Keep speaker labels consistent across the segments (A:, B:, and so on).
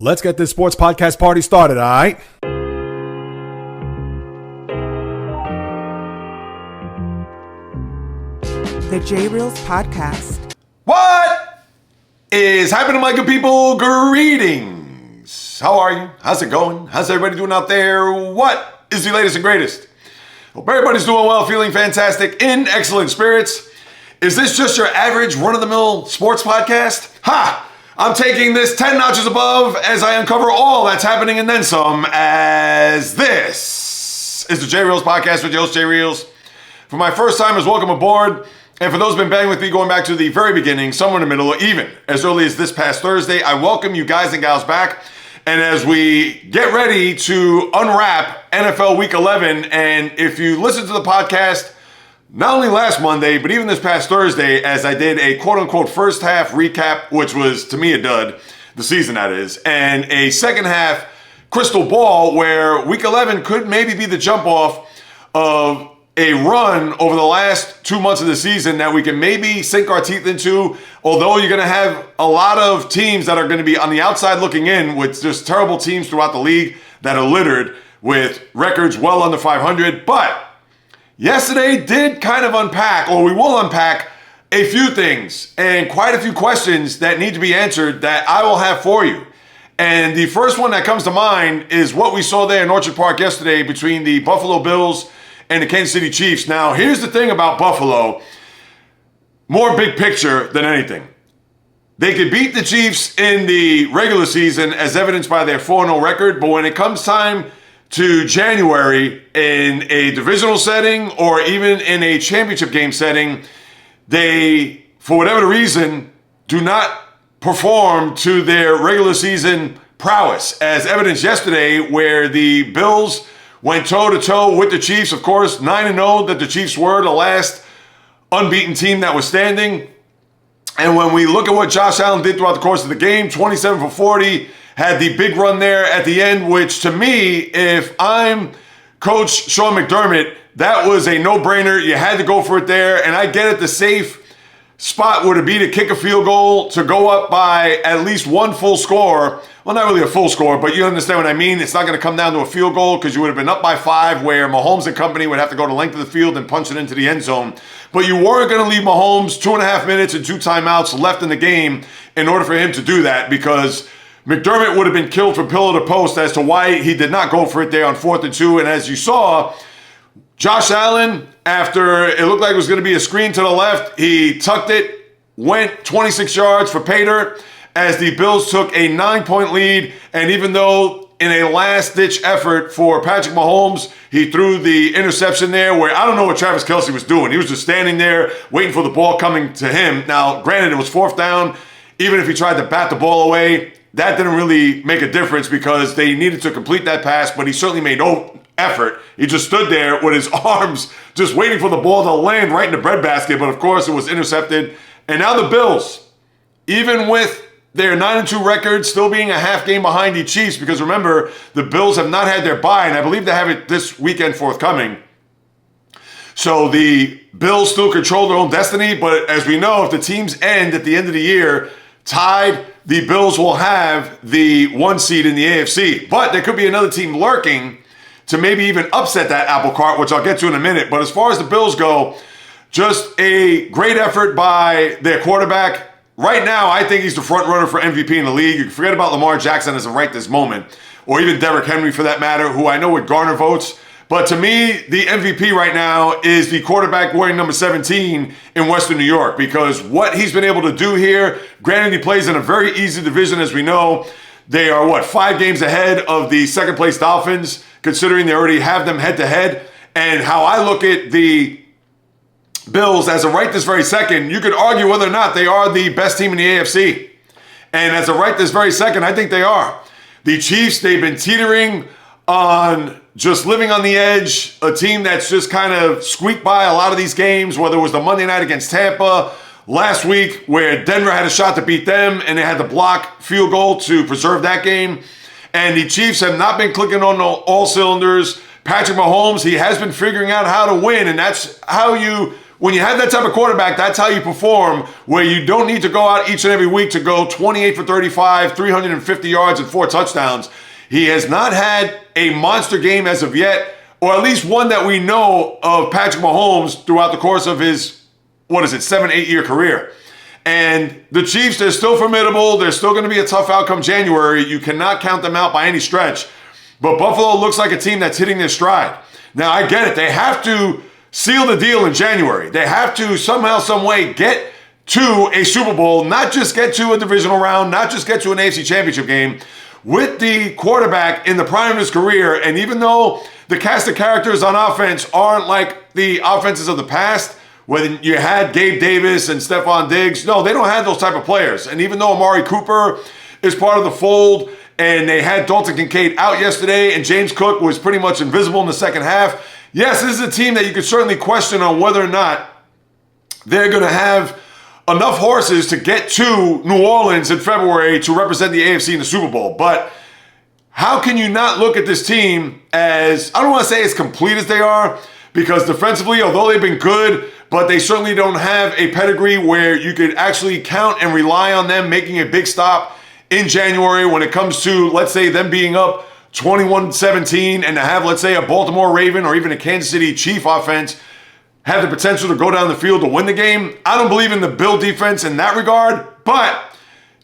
A: Let's get this sports podcast party started, all right?
B: The JAYREELZ podcast.
C: What is happening, my good people? Greetings. How are you? How's it going? How's everybody doing out there? What is the latest and greatest? Hope everybody's doing well, feeling fantastic, in excellent spirits. Is this just your average run-of-the-mill sports podcast? Ha! I'm taking this 10 notches above as I uncover all that's happening and then some, as this is the JAYREELZ podcast with your host, JAYREELZ. For my first timers, welcome aboard. And for those who've been banging with me going back to the very beginning, somewhere in the middle, or even as early as this past Thursday, I welcome you guys and gals back. And as we get ready to unwrap NFL Week 11, and if you listen to the podcast, not only last Monday, but even this past Thursday, as I did a quote-unquote first half recap, which was, to me, a dud, the season that is, and a second half crystal ball where Week 11 could maybe be the jump-off of a run over the last 2 months of the season that we can maybe sink our teeth into, although you're going to have a lot of teams that are going to be on the outside looking in with just terrible teams throughout the league that are littered with records well under 500. But yesterday did kind of unpack, or we will unpack, a few things and quite a few questions that need to be answered that I will have for you. And the first one that comes to mind is what we saw there in Orchard Park yesterday between the Buffalo Bills and the Kansas City Chiefs. Now, here's the thing about Buffalo, more big picture than anything. They could beat the Chiefs in the regular season as evidenced by their 4-0 record, but when it comes time to January in a divisional setting or even in a championship game setting, they, for whatever reason, do not perform to their regular season prowess, as evidenced yesterday where the Bills went toe-to-toe with the Chiefs. Of course, 9-0 that the Chiefs were, the last unbeaten team that was standing. And when we look at what Josh Allen did throughout the course of the game, 27 for 40, had the big run there at the end, which to me, if I'm Coach Sean McDermott, that was a no-brainer. You had to go for it there. And I get it, the safe spot would be to kick a field goal to go up by at least one full score. Well, not really a full score, but you understand what I mean. It's not going to come down to a field goal because you would have been up by 5 where Mahomes and company would have to go the length of the field and punch it into the end zone. But you weren't going to leave Mahomes 2.5 minutes and 2 timeouts left in the game in order for him to do that, because McDermott would have been killed from pillar to post as to why he did not go for it there on 4th and 2. And as you saw, Josh Allen, after it looked like it was going to be a screen to the left, he tucked it, went 26 yards for pay dirt as the Bills took a 9-point lead. And even though in a last-ditch effort for Patrick Mahomes, he threw the interception there where I don't know what Travis Kelce was doing. He was just standing there waiting for the ball coming to him. Now, granted, it was 4th down. Even if he tried to bat the ball away, that didn't really make a difference because they needed to complete that pass, but he certainly made no effort. He just stood there with his arms just waiting for the ball to land right in the breadbasket, but of course it was intercepted. And now the Bills, even with their 9-2 record, still being a half game behind the Chiefs, because remember, the Bills have not had their bye, and I believe they have it this weekend forthcoming. So the Bills still control their own destiny, but as we know, if the teams end at the end of the year tied, the Bills will have the 1 seed in the AFC. But there could be another team lurking to maybe even upset that apple cart, which I'll get to in a minute. But as far as the Bills go, just a great effort by their quarterback. Right now, I think he's the front runner for MVP in the league. You can forget about Lamar Jackson as of right this moment, or even Derrick Henry for that matter, who I know would garner votes. But to me, the MVP right now is the quarterback wearing number 17 in Western New York, because what he's been able to do here, granted he plays in a very easy division as we know. They are, 5 games ahead of the second place Dolphins, considering they already have them head to head. And how I look at the Bills as of right this very second, you could argue whether or not they are the best team in the AFC. And as of right this very second, I think they are. The Chiefs, they've been teetering on just living on the edge, a team that's just kind of squeaked by a lot of these games, whether it was the Monday night against Tampa last week where Denver had a shot to beat them and they had to block field goal to preserve that game. And the Chiefs have not been clicking on all cylinders. Patrick Mahomes, he has been figuring out how to win, and that's how you When you have that type of quarterback, that's how you perform, where you don't need to go out each and every week to go 28 for 35, 350 yards and 4 touchdowns. He has not had a monster game as of yet, or at least one that we know of Patrick Mahomes throughout the course of his, 7-8 year career. And the Chiefs, they're still formidable. They're still going to be a tough outcome January. You cannot count them out by any stretch. But Buffalo looks like a team that's hitting their stride. Now, I get it. They have to seal the deal in January. They have to somehow, some way get to a Super Bowl, not just get to a divisional round, not just get to an AFC Championship game with the quarterback in the prime of his career. And even though the cast of characters on offense aren't like the offenses of the past, when you had Gabe Davis and Stephon Diggs, no, they don't have those type of players. And even though Amari Cooper is part of the fold, and they had Dalton Kincaid out yesterday, and James Cook was pretty much invisible in the second half, yes, this is a team that you could certainly question on whether or not they're going to have enough horses to get to New Orleans in February to represent the AFC in the Super Bowl. But how can you not look at this team as, I don't want to say as complete as they are, because defensively, although they've been good, but they certainly don't have a pedigree where you could actually count and rely on them making a big stop in January when it comes to, let's say, them being up 21-17 and to have, let's say, a Baltimore Raven or even a Kansas City Chief offense have the potential to go down the field to win the game. I don't believe in the Bill defense in that regard, but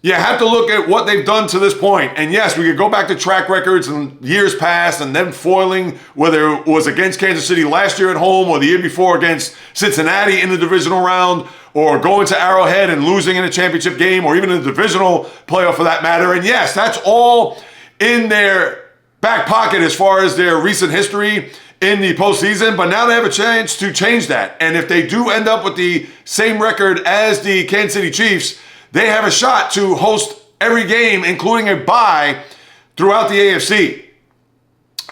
C: you have to look at what they've done to this point. And yes, we could go back to track records and years past and them foiling, whether it was against Kansas City last year at home or the year before against Cincinnati in the divisional round, or going to Arrowhead and losing in a championship game, or even in the divisional playoff for that matter. And yes, that's all in their back pocket as far as their recent history in the postseason, but now they have a chance to change that. And if they do end up with the same record as the Kansas City Chiefs, they have a shot to host every game, including a bye throughout the AFC.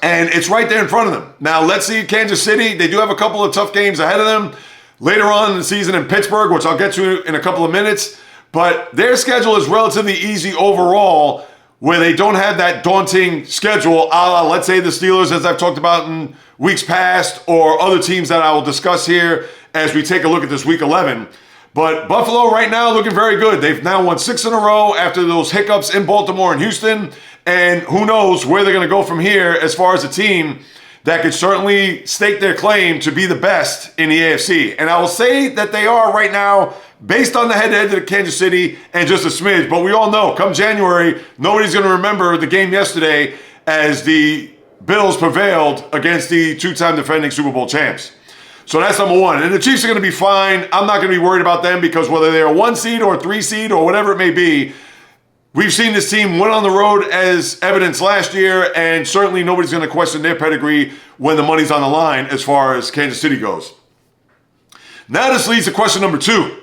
C: And it's right there in front of them. Now, let's see Kansas City. They do have a couple of tough games ahead of them later on in the season in Pittsburgh, which I'll get to in a couple of minutes. But their schedule is relatively easy overall, where they don't have that daunting schedule, a la, let's say, the Steelers, as I've talked about in weeks past, or other teams that I will discuss here as we take a look at this Week 11. But Buffalo right now looking very good. They've now won 6 in a row after those hiccups in Baltimore and Houston. And who knows where they're going to go from here as far as a team that could certainly stake their claim to be the best in the AFC. And I will say that they are right now based on the head-to-head to Kansas City and just a smidge. But we all know, come January, nobody's going to remember the game yesterday as the Bills prevailed against the 2-time defending Super Bowl champs. So that's number one. And the Chiefs are going to be fine. I'm not going to be worried about them because whether they're a 1 seed or a 3 seed or whatever it may be, we've seen this team win on the road as evidence last year, and certainly nobody's going to question their pedigree when the money's on the line as far as Kansas City goes. Now this leads to question number 2.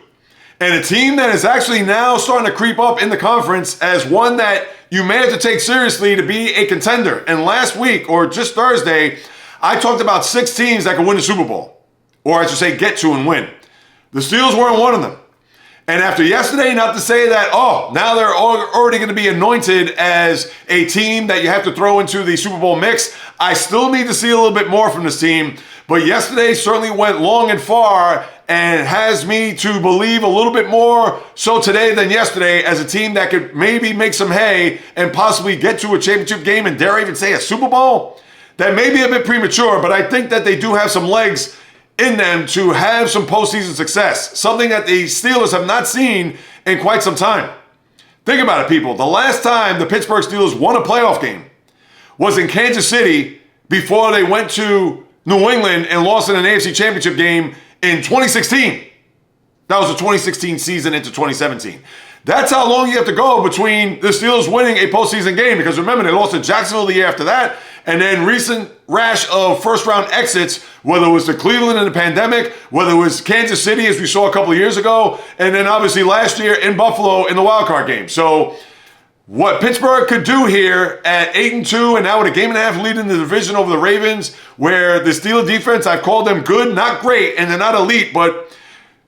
C: And a team that is actually now starting to creep up in the conference as one that you may have to take seriously to be a contender. And last week, or just Thursday, I talked about 6 teams that could win the Super Bowl. Or I should say get to and win. The Steelers weren't one of them. And after yesterday, not to say that, now they're already going to be anointed as a team that you have to throw into the Super Bowl mix. I still need to see a little bit more from this team. But yesterday certainly went long and far and has me to believe a little bit more so today than yesterday as a team that could maybe make some hay and possibly get to a championship game and dare I even say a Super Bowl. That may be a bit premature, but I think that they do have some legs in them to have some postseason success, something that the Steelers have not seen in quite some time. Think about it, people. The last time the Pittsburgh Steelers won a playoff game was in Kansas City before they went to New England and lost in an AFC Championship game in 2016. That was the 2016 season into 2017. That's how long you have to go between the Steelers winning a postseason game, because remember, they lost to Jacksonville the year after that, and then recent rash of first-round exits, whether it was to Cleveland in the pandemic, whether it was Kansas City, as we saw a couple of years ago, and then obviously last year in Buffalo in the wildcard game. So what Pittsburgh could do here at 8-2, and now with a game and a half lead in the division over the Ravens, where the Steelers defense, I've called them good, not great, and they're not elite, but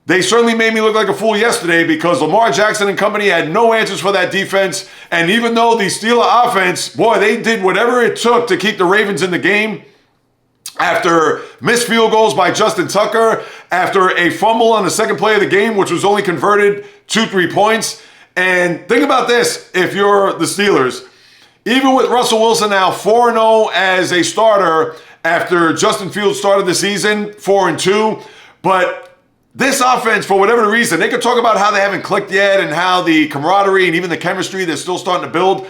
C: they certainly made me look like a fool yesterday because Lamar Jackson and company had no answers for that defense. And even though the Steeler offense, boy, they did whatever it took to keep the Ravens in the game. after missed field goals by Justin Tucker, after a fumble on the second play of the game, which was only converted 2-3 points. And think about this, if you're the Steelers, even with Russell Wilson now 4-0 as a starter after Justin Fields started the season 4-2, but this offense, for whatever reason, they could talk about how they haven't clicked yet and how the camaraderie and even the chemistry they're still starting to build.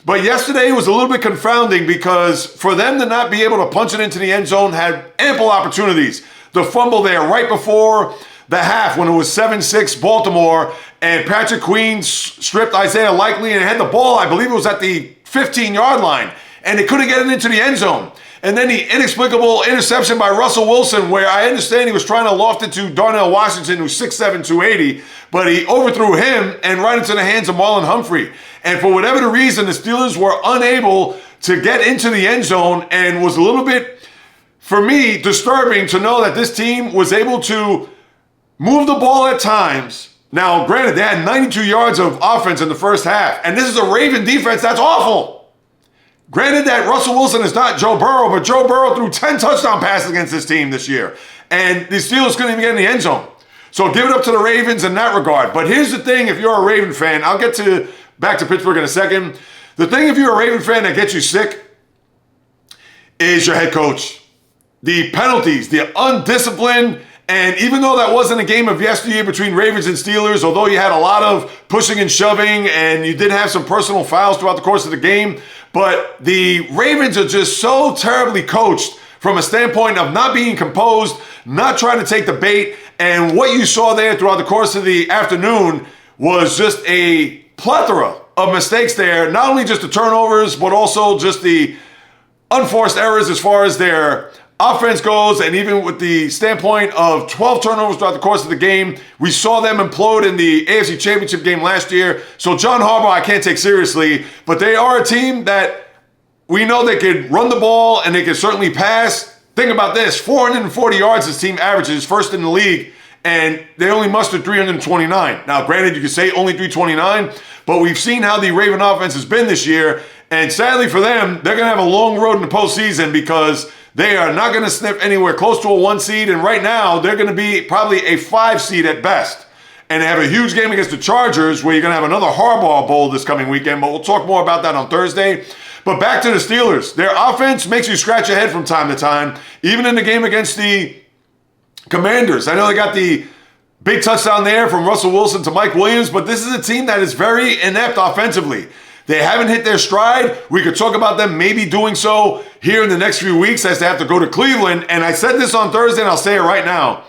C: But yesterday was a little bit confounding because for them to not be able to punch it into the end zone had ample opportunities. The fumble there right before the half when it was 7-6 Baltimore and Patrick Queen stripped Isaiah Likely and had the ball, I believe it was at the 15-yard line, and they couldn't get it into the end zone. And then the inexplicable interception by Russell Wilson, where I understand he was trying to loft it to Darnell Washington, who's 6'7", 280, but he overthrew him and right into the hands of Marlon Humphrey. And for whatever the reason, the Steelers were unable to get into the end zone, and was a little bit, for me, disturbing to know that this team was able to move the ball at times. Now, granted, they had 92 yards of offense in the first half, and this is a Raven defense that's awful. Granted that Russell Wilson is not Joe Burrow, but Joe Burrow threw 10 touchdown passes against this team this year, and the Steelers couldn't even get in the end zone. So give it up to the Ravens in that regard. But here's the thing, if you're a Raven fan, I'll get back to Pittsburgh in a second. The thing, if you're a Raven fan, that gets you sick is your head coach. The penalties, the undisciplined. And even though that wasn't a game of yesteryear between Ravens and Steelers, although you had a lot of pushing and shoving and you did have some personal fouls throughout the course of the game, but the Ravens are just so terribly coached from a standpoint of not being composed, not trying to take the bait. And what you saw there throughout the course of the afternoon was just a plethora of mistakes there. Not only just the turnovers, but also just the unforced errors as far as their offense goes, and even with the standpoint of 12 turnovers throughout the course of the game. We saw them implode in the AFC Championship game last year. So John Harbaugh, I can't take seriously, but they are a team that we know they could run the ball and they can certainly pass. Think about this, 440 yards this team averages, first in the league, and they only mustered 329. Now, granted, you could say only 329, but we've seen how the Raven offense has been this year, and sadly for them, they're going to have a long road in the postseason because they are not going to sniff anywhere close to a 1 seed, and right now, they're going to be probably a 5 seed at best. And they have a huge game against the Chargers where you're going to have another Harbaugh Bowl this coming weekend, but we'll talk more about that on Thursday. But back to the Steelers. Their offense makes you scratch your head from time to time, even in the game against the Commanders. I know they got the big touchdown there from Russell Wilson to Mike Williams, but this is a team that is very inept offensively. They haven't hit their stride. We could talk about them maybe doing so here in the next few weeks as they have to go to Cleveland. And I said this on Thursday, and I'll say it right now.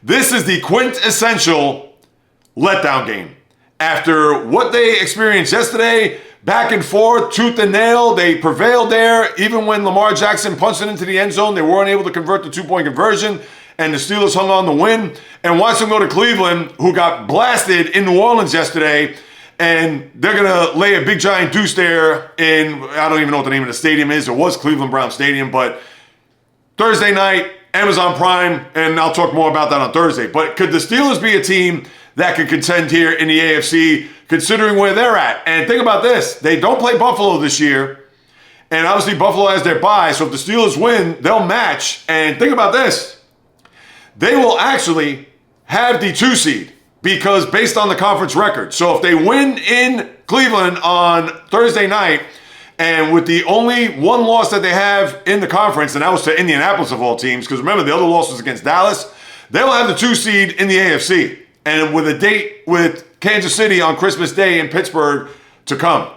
C: This is the quintessential letdown game. After what they experienced yesterday, back and forth, tooth and nail, they prevailed there. Even when Lamar Jackson punched it into the end zone, they weren't able to convert the 2-point conversion, and the Steelers hung on the win. And watch them go to Cleveland, who got blasted in New Orleans yesterday, and they're going to lay a big giant deuce there in, I don't even know what the name of the stadium is. It was Cleveland Brown Stadium, but Thursday night, Amazon Prime, and I'll talk more about that on Thursday. But could the Steelers be a team that could contend here in the AFC, considering where they're at? And think about this. They don't play Buffalo this year, and obviously Buffalo has their bye, so if the Steelers win, they'll match. And think about this. They will actually have the 2 seed, because based on the conference record. So if they win in Cleveland on Thursday night, and with the only one loss that they have in the conference, and that was to Indianapolis of all teams, because remember the other loss was against Dallas, they will have the 2 seed in the AFC. And with a date with Kansas City on Christmas Day in Pittsburgh to come.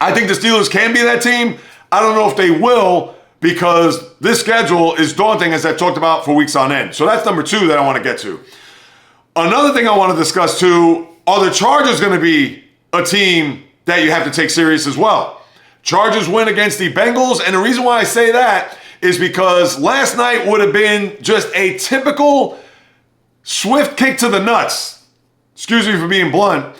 C: I think the Steelers can be that team. I don't know if they will, because this schedule is daunting, as I've talked about for weeks on end. So that's number 2 that I want to get to. Another thing I want to discuss too, are the Chargers going to be a team that you have to take serious as well? Chargers win against the Bengals, and the reason why I say that is because last night would have been just a typical swift kick to the nuts. Excuse me for being blunt.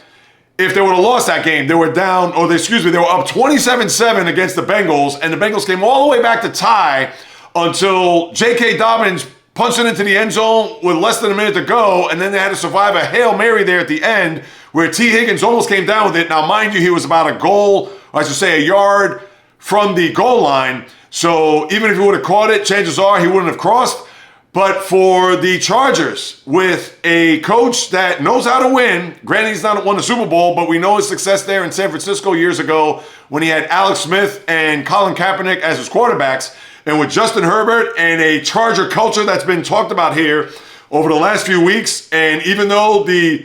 C: If they would have lost that game, they were down, or they were up 27-7 against the Bengals, and the Bengals came all the way back to tie until J.K. Dobbins punched it into the end zone with less than a minute to go, and then they had to survive a Hail Mary there at the end where T. Higgins almost came down with it. Now, mind you, he was about a goal, or I should say a yard from the goal line. So even if he would have caught it, chances are he wouldn't have crossed. But for the Chargers, with a coach that knows how to win, granted he's not won the Super Bowl, but we know his success there in San Francisco years ago when he had Alex Smith and Colin Kaepernick as his quarterbacks, and with Justin Herbert and a Charger culture that's been talked about here over the last few weeks. And even though the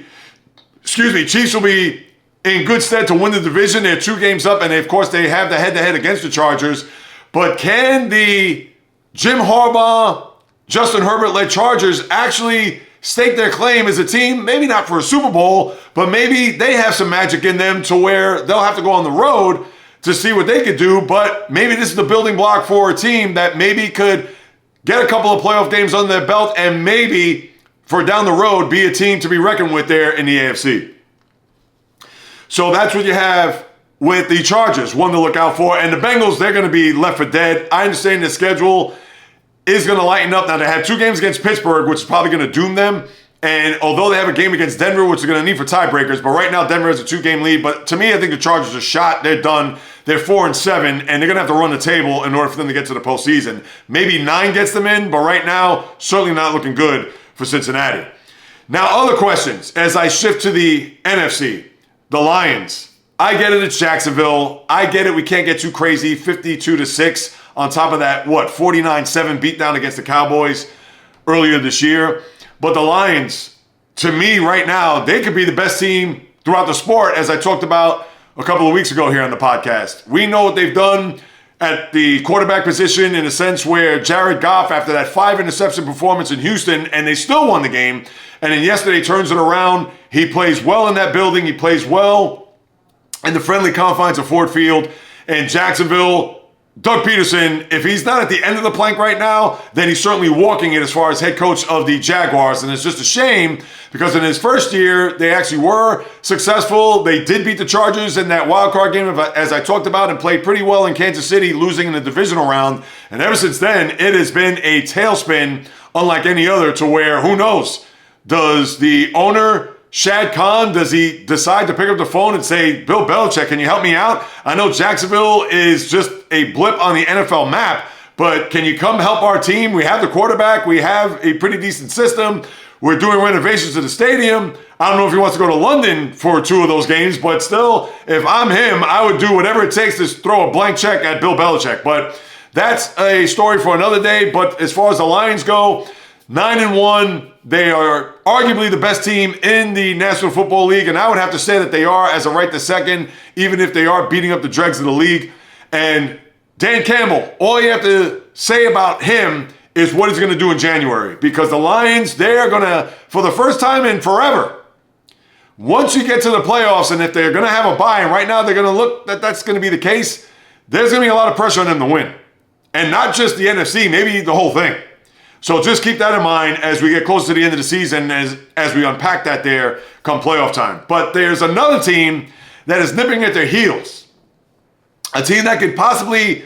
C: Chiefs will be in good stead to win the division, they're 2 games up, and of course they have the head-to-head against the Chargers. But can the Jim Harbaugh, Justin Herbert-led Chargers actually stake their claim as a team? Maybe not for a Super Bowl, but maybe they have some magic in them to where they'll have to go on the road to see what they could do. But maybe this is the building block for a team that maybe could get a couple of playoff games under their belt and maybe for down the road be a team to be reckoned with there in the AFC. So that's what you have with the Chargers, one to look out for. And the Bengals, they're going to be left for dead. I understand the schedule is going to lighten up. Now, they have 2 games against Pittsburgh, which is probably going to doom them. And although they have a game against Denver, which they're going to need for tiebreakers, but right now Denver has a 2-game lead. But to me, I think the Chargers are shot. They're done. They're 4-7, and they're going to have to run the table in order for them to get to the postseason. Maybe 9 gets them in, but right now, certainly not looking good for Cincinnati. Now, other questions as I shift to the NFC. The Lions. I get it, it's Jacksonville. I get it, we can't get too crazy. 52-6 on top of that, 49-7 beatdown against the Cowboys earlier this year. But the Lions, to me right now, they could be the best team throughout the sport, as I talked about a couple of weeks ago here on the podcast. We know what they've done at the quarterback position in a sense where Jared Goff, after that 5-interception performance in Houston, and they still won the game, and then yesterday turns it around. He plays well in that building. He plays well in the friendly confines of Ford Field. And Jacksonville, Doug Peterson, if he's not at the end of the plank right now, then he's certainly walking it as far as head coach of the Jaguars. And it's just a shame because in his first year, they actually were successful. They did beat the Chargers in that wild card game, as I talked about, and played pretty well in Kansas City, losing in the divisional round. And ever since then, it has been a tailspin unlike any other, to where, who knows, does the owner, Shad Khan, does he decide to pick up the phone and say, Bill Belichick, can you help me out? I know Jacksonville is just a blip on the NFL map, but can you come help our team? We have the quarterback. We have a pretty decent system. We're doing renovations to the stadium. I don't know if he wants to go to London for 2 of those games, but still, if I'm him, I would do whatever it takes to throw a blank check at Bill Belichick. But that's a story for another day. But as far as the Lions go, 9-1, they are arguably the best team in the National Football League, and I would have to say that they are as a right to second, even if they are beating up the dregs of the league. And Dan Campbell, all you have to say about him is what he's going to do in January, because the Lions, they're going to, for the first time in forever, once you get to the playoffs, and if they're going to have a bye, and right now they're going to look that that's going to be the case, there's going to be a lot of pressure on them to win. And not just the NFC, maybe the whole thing. So just keep that in mind as we get close to the end of the season, as we unpack that there come playoff time. But there's another team that is nipping at their heels. A team that could possibly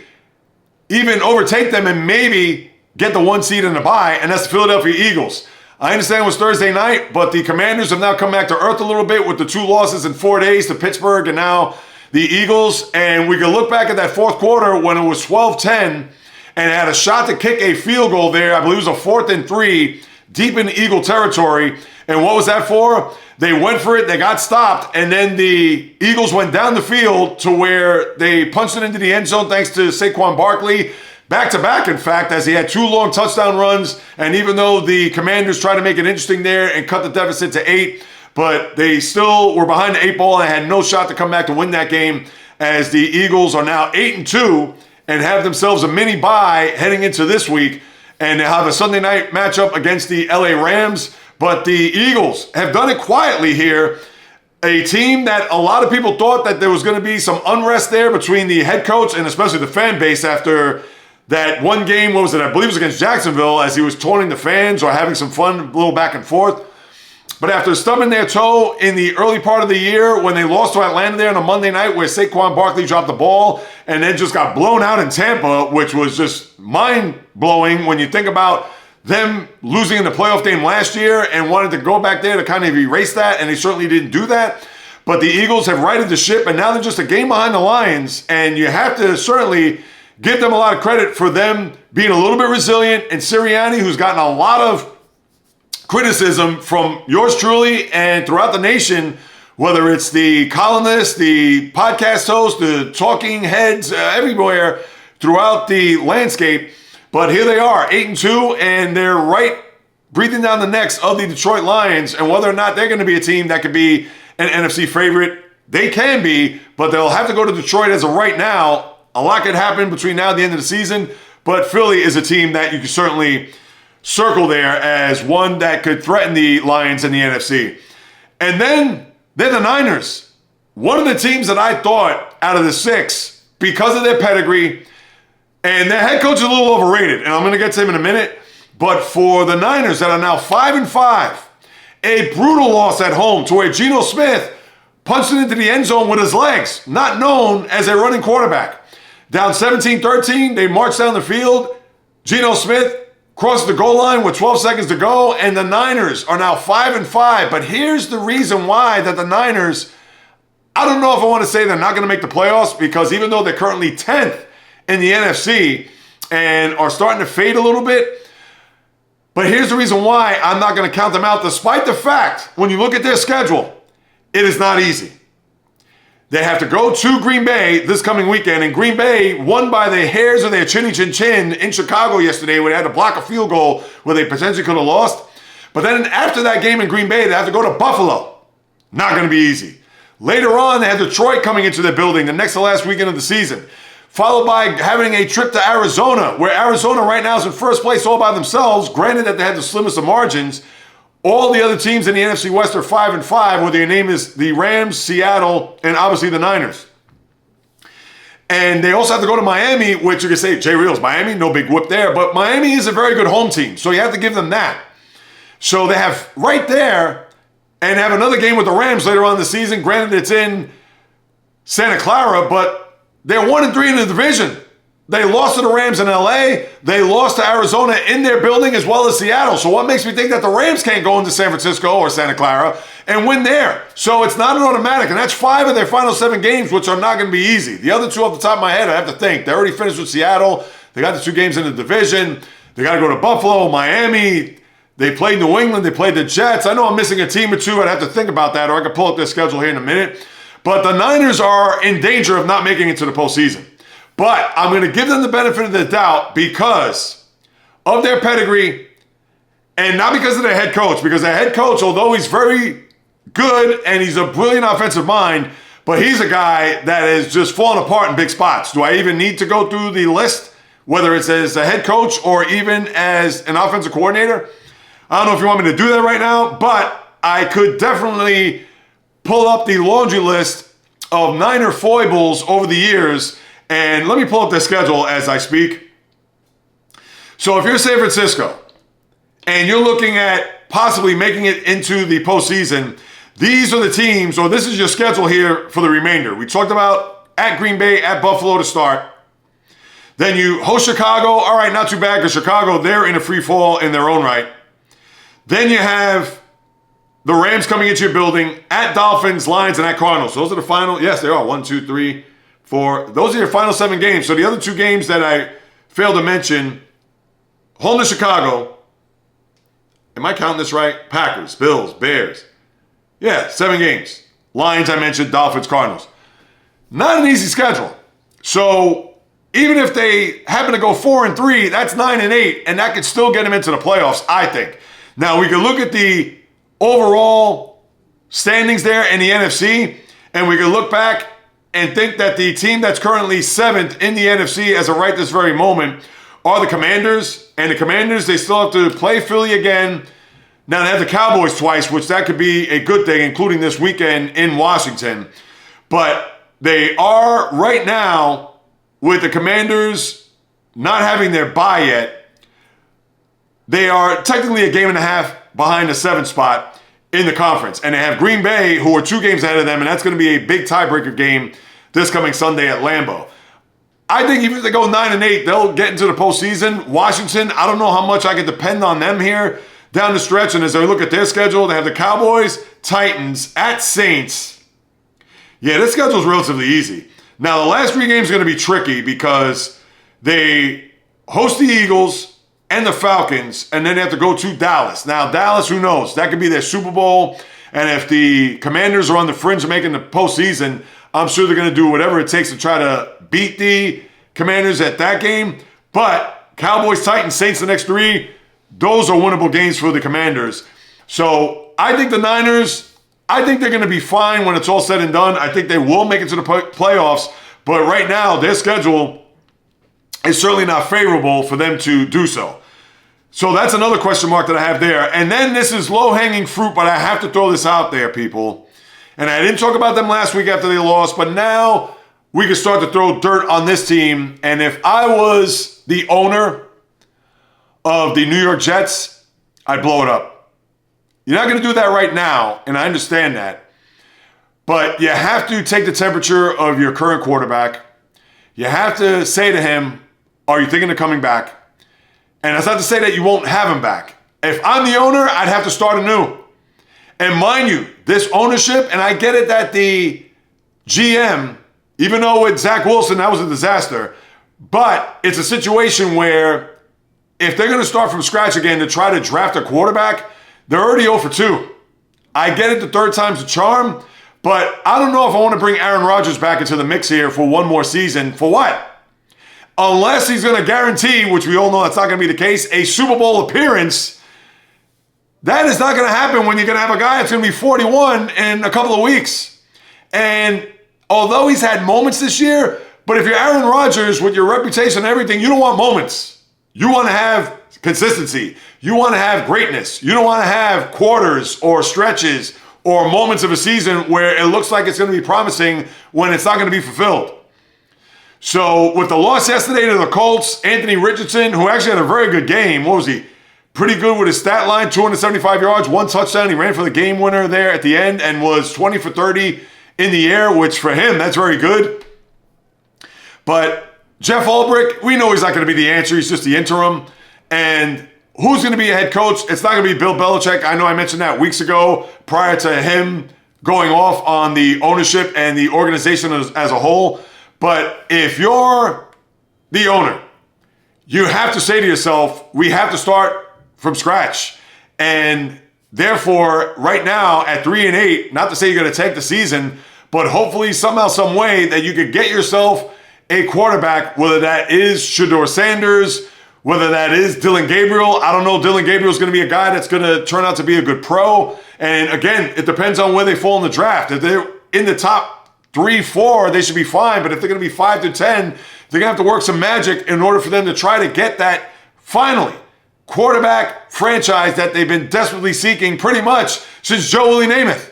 C: even overtake them and maybe get the 1 seed in the bye, and that's the Philadelphia Eagles. I understand it was Thursday night, but the Commanders have now come back to earth a little bit with the 2 losses in 4 days to Pittsburgh and now the Eagles. And we can look back at that fourth quarter when it was 12-10, and had a shot to kick a field goal there. I believe it was a 4th and 3 deep in Eagle territory. And what was that for? They went for it, they got stopped, and then the Eagles went down the field to where they punched it into the end zone thanks to Saquon Barkley. Back-to-back, in fact, as he had 2 long touchdown runs. And even though the Commanders tried to make it interesting there and cut the deficit to 8, but they still were behind the 8 ball and had no shot to come back to win that game, as the Eagles are now 8-2, and have themselves a mini bye heading into this week, and they have a Sunday night matchup against the LA Rams. But the Eagles have done it quietly here. A team that a lot of people thought that there was going to be some unrest there between the head coach and especially the fan base after that one game, what was it? I believe it was against Jacksonville, as he was taunting the fans or having some fun, a little back and forth. But after stubbing their toe in the early part of the year when they lost to Atlanta there on a Monday night where Saquon Barkley dropped the ball and then just got blown out in Tampa, which was just mind-blowing when you think about them losing in the playoff game last year and wanted to go back there to kind of erase that, and they certainly didn't do that. But the Eagles have righted the ship, and now they're just a game behind the Lions. And you have to certainly give them a lot of credit for them being a little bit resilient. And Sirianni, who's gotten a lot of criticism from yours truly and throughout the nation, whether it's the columnists, the podcast hosts, the talking heads, everywhere throughout the landscape. But here they are, 8-2, and they're right breathing down the necks of the Detroit Lions. And whether or not they're going to be a team that could be an NFC favorite, they can be, but they'll have to go to Detroit as of right now. A lot could happen between now and the end of the season, but Philly is a team that you can certainly circle there as one that could threaten the Lions in the NFC. And then they're the Niners. One of the teams that I thought out of the 6, because of their pedigree, and their head coach is a little overrated, and I'm going to get to him in a minute, but for the Niners that are now 5-5, a brutal loss at home to where Geno Smith punched it into the end zone with his legs, not known as a running quarterback. Down 17-13, they marched down the field. Geno Smith crosses the goal line with 12 seconds to go, and the Niners are now 5-5. But here's the reason why that the Niners, I don't know if I want to say they're not going to make the playoffs, because even though they're currently 10th in the NFC and are starting to fade a little bit, but here's the reason why I'm not going to count them out, despite the fact, when you look at their schedule, it is not easy. They have to go to Green Bay this coming weekend, and Green Bay won by the hairs of their chinny chin chin in Chicago yesterday, where they had to block a field goal where they potentially could have lost. But then after that game in Green Bay, they have to go to Buffalo. Not going to be easy. Later on, they have Detroit coming into their building the next to last weekend of the season, followed by having a trip to Arizona, where Arizona right now is in first place all by themselves. Granted that they had the slimmest of margins. All the other teams in the NFC West are 5-5, where their name is the Rams, Seattle, and obviously the Niners. And they also have to go to Miami, which you can say, JAYREELZ, Miami, no big whoop there. But Miami is a very good home team, so you have to give them that. So they have right there, and have another game with the Rams later on in the season. Granted, it's in Santa Clara, but they're 1-3 in the division. They lost to the Rams in LA. They lost to Arizona in their building as well as Seattle. So what makes me think that the Rams can't go into San Francisco or Santa Clara and win there? So it's not an automatic. And that's 5 of their final 7 games, which are not going to be easy. The other 2 off the top of my head, I have to think. They already finished with Seattle. They got the 2 games in the division. They got to go to Buffalo, Miami. They played New England. They played the Jets. I know I'm missing a team or 2. I'd have to think about that, or I could pull up their schedule here in a minute. But the Niners are in danger of not making it to the postseason. But I'm going to give them the benefit of the doubt because of their pedigree and not because of their head coach. Because their head coach, although he's very good and he's a brilliant offensive mind, but he's a guy that has just fallen apart in big spots. Do I even need to go through the list, whether it's as a head coach or even as an offensive coordinator? I don't know if you want me to do that right now, but I could definitely pull up the laundry list of Niner foibles over the years. And let me pull up their schedule as I speak. So if you're San Francisco and you're looking at possibly making it into the postseason, these are the teams, or this is your schedule here for the remainder. We talked about at Green Bay, at Buffalo to start. Then you host Chicago. All right, not too bad because Chicago, they're in a free fall in their own right. Then you have the Rams coming into your building, at Dolphins, Lions, and at Cardinals. Those are the final. Yes, they are. 1, 2, 3, 4. Those are your final 7 games. So the other 2 games that I failed to mention, home to Chicago. Am I counting this right? Packers, Bills, Bears. Yeah, 7 games. Lions, I mentioned, Dolphins, Cardinals. Not an easy schedule. So even if they happen to go 4-3, that's 9-8, and that could still get them into the playoffs, I think. Now, we can look at the overall standings there in the NFC, and we can look back and think that the team that's currently 7th in the NFC as of right this very moment are the Commanders. And the Commanders, they still have to play Philly again. Now they have the Cowboys twice, which that could be a good thing, including this weekend in Washington. But they are right now, with the Commanders not having their bye yet, they are technically a game and a half behind the 7th spot in the conference. And they have Green Bay, who are 2 games ahead of them, and that's going to be a big tiebreaker game this coming Sunday at Lambeau. I think even if they go 9-8, they'll get into the postseason. Washington, I don't know how much I can depend on them here down the stretch. And as I look at their schedule, they have the Cowboys, Titans, at Saints, Yeah, this schedule is relatively easy. Now, the last 3 games are going to be tricky because they host the Eagles and the Falcons, and then they have to go to Dallas. Now, Dallas, who knows? That could be their Super Bowl. And if the Commanders are on the fringe of making the postseason, I'm sure they're going to do whatever it takes to try to beat the Commanders at that game. But Cowboys, Titans, Saints, the next 3, those are winnable games for the Commanders. So I think the Niners, I think they're going to be fine when it's all said and done. I think they will make it to the playoffs. But right now, their schedule is certainly not favorable for them to do so. So that's another question mark that I have there. And then this is low-hanging fruit, but I have to throw this out there, people. And I didn't talk about them last week after they lost, but now we can start to throw dirt on this team. And if I was the owner of the New York Jets, I'd blow it up. You're not going to do that right now, and I understand that. But you have to take the temperature of your current quarterback. You have to say to him, are you thinking of coming back? And that's not to say that you won't have him back. If I'm the owner, I'd have to start anew. And mind you, this ownership, and I get it that the GM, even though with Zach Wilson, that was a disaster, but it's a situation where if they're going to start from scratch again to try to draft a quarterback, they're already 0 for 2. I get it, the third time's a charm, but I don't know if I want to bring Aaron Rodgers back into the mix here for one more season. For what? Unless he's going to guarantee, which we all know that's not going to be the case, a Super Bowl appearance. That is not going to happen when you're going to have a guy that's going to be 41 in a couple of weeks. And although he's had moments this year, but if you're Aaron Rodgers with your reputation and everything, you don't want moments. You want to have consistency. You want to have greatness. You don't want to have quarters or stretches or moments of a season where it looks like it's going to be promising when it's not going to be fulfilled. So with the loss yesterday to the Colts, Anthony Richardson, who actually had a very good game, what was he? Pretty good with his stat line, 275 yards, 1 touchdown. He ran for the game winner there at the end and was 20 for 30 in the air, which for him, that's very good. But Jeff Ulbrich, we know he's not going to be the answer. He's just the interim. And who's going to be a head coach? It's not going to be Bill Belichick. I know I mentioned that weeks ago prior to him going off on the ownership and the organization as a whole. But if you're the owner, you have to say to yourself, we have to start from scratch. And therefore, right now at 3-8, not to say you're going to take the season, but hopefully somehow, some way that you could get yourself a quarterback, whether that is Shedeur Sanders, whether that is Dylan Gabriel. I don't know. Dylan Gabriel is going to be a guy that's going to turn out to be a good pro. And again, it depends on where they fall in the draft. If they're in the top 3, 4, they should be fine. But if they're going to be 5 to 10, they're going to have to work some magic in order for them to try to get that, finally, quarterback franchise that they've been desperately seeking pretty much since Joe Willie Namath.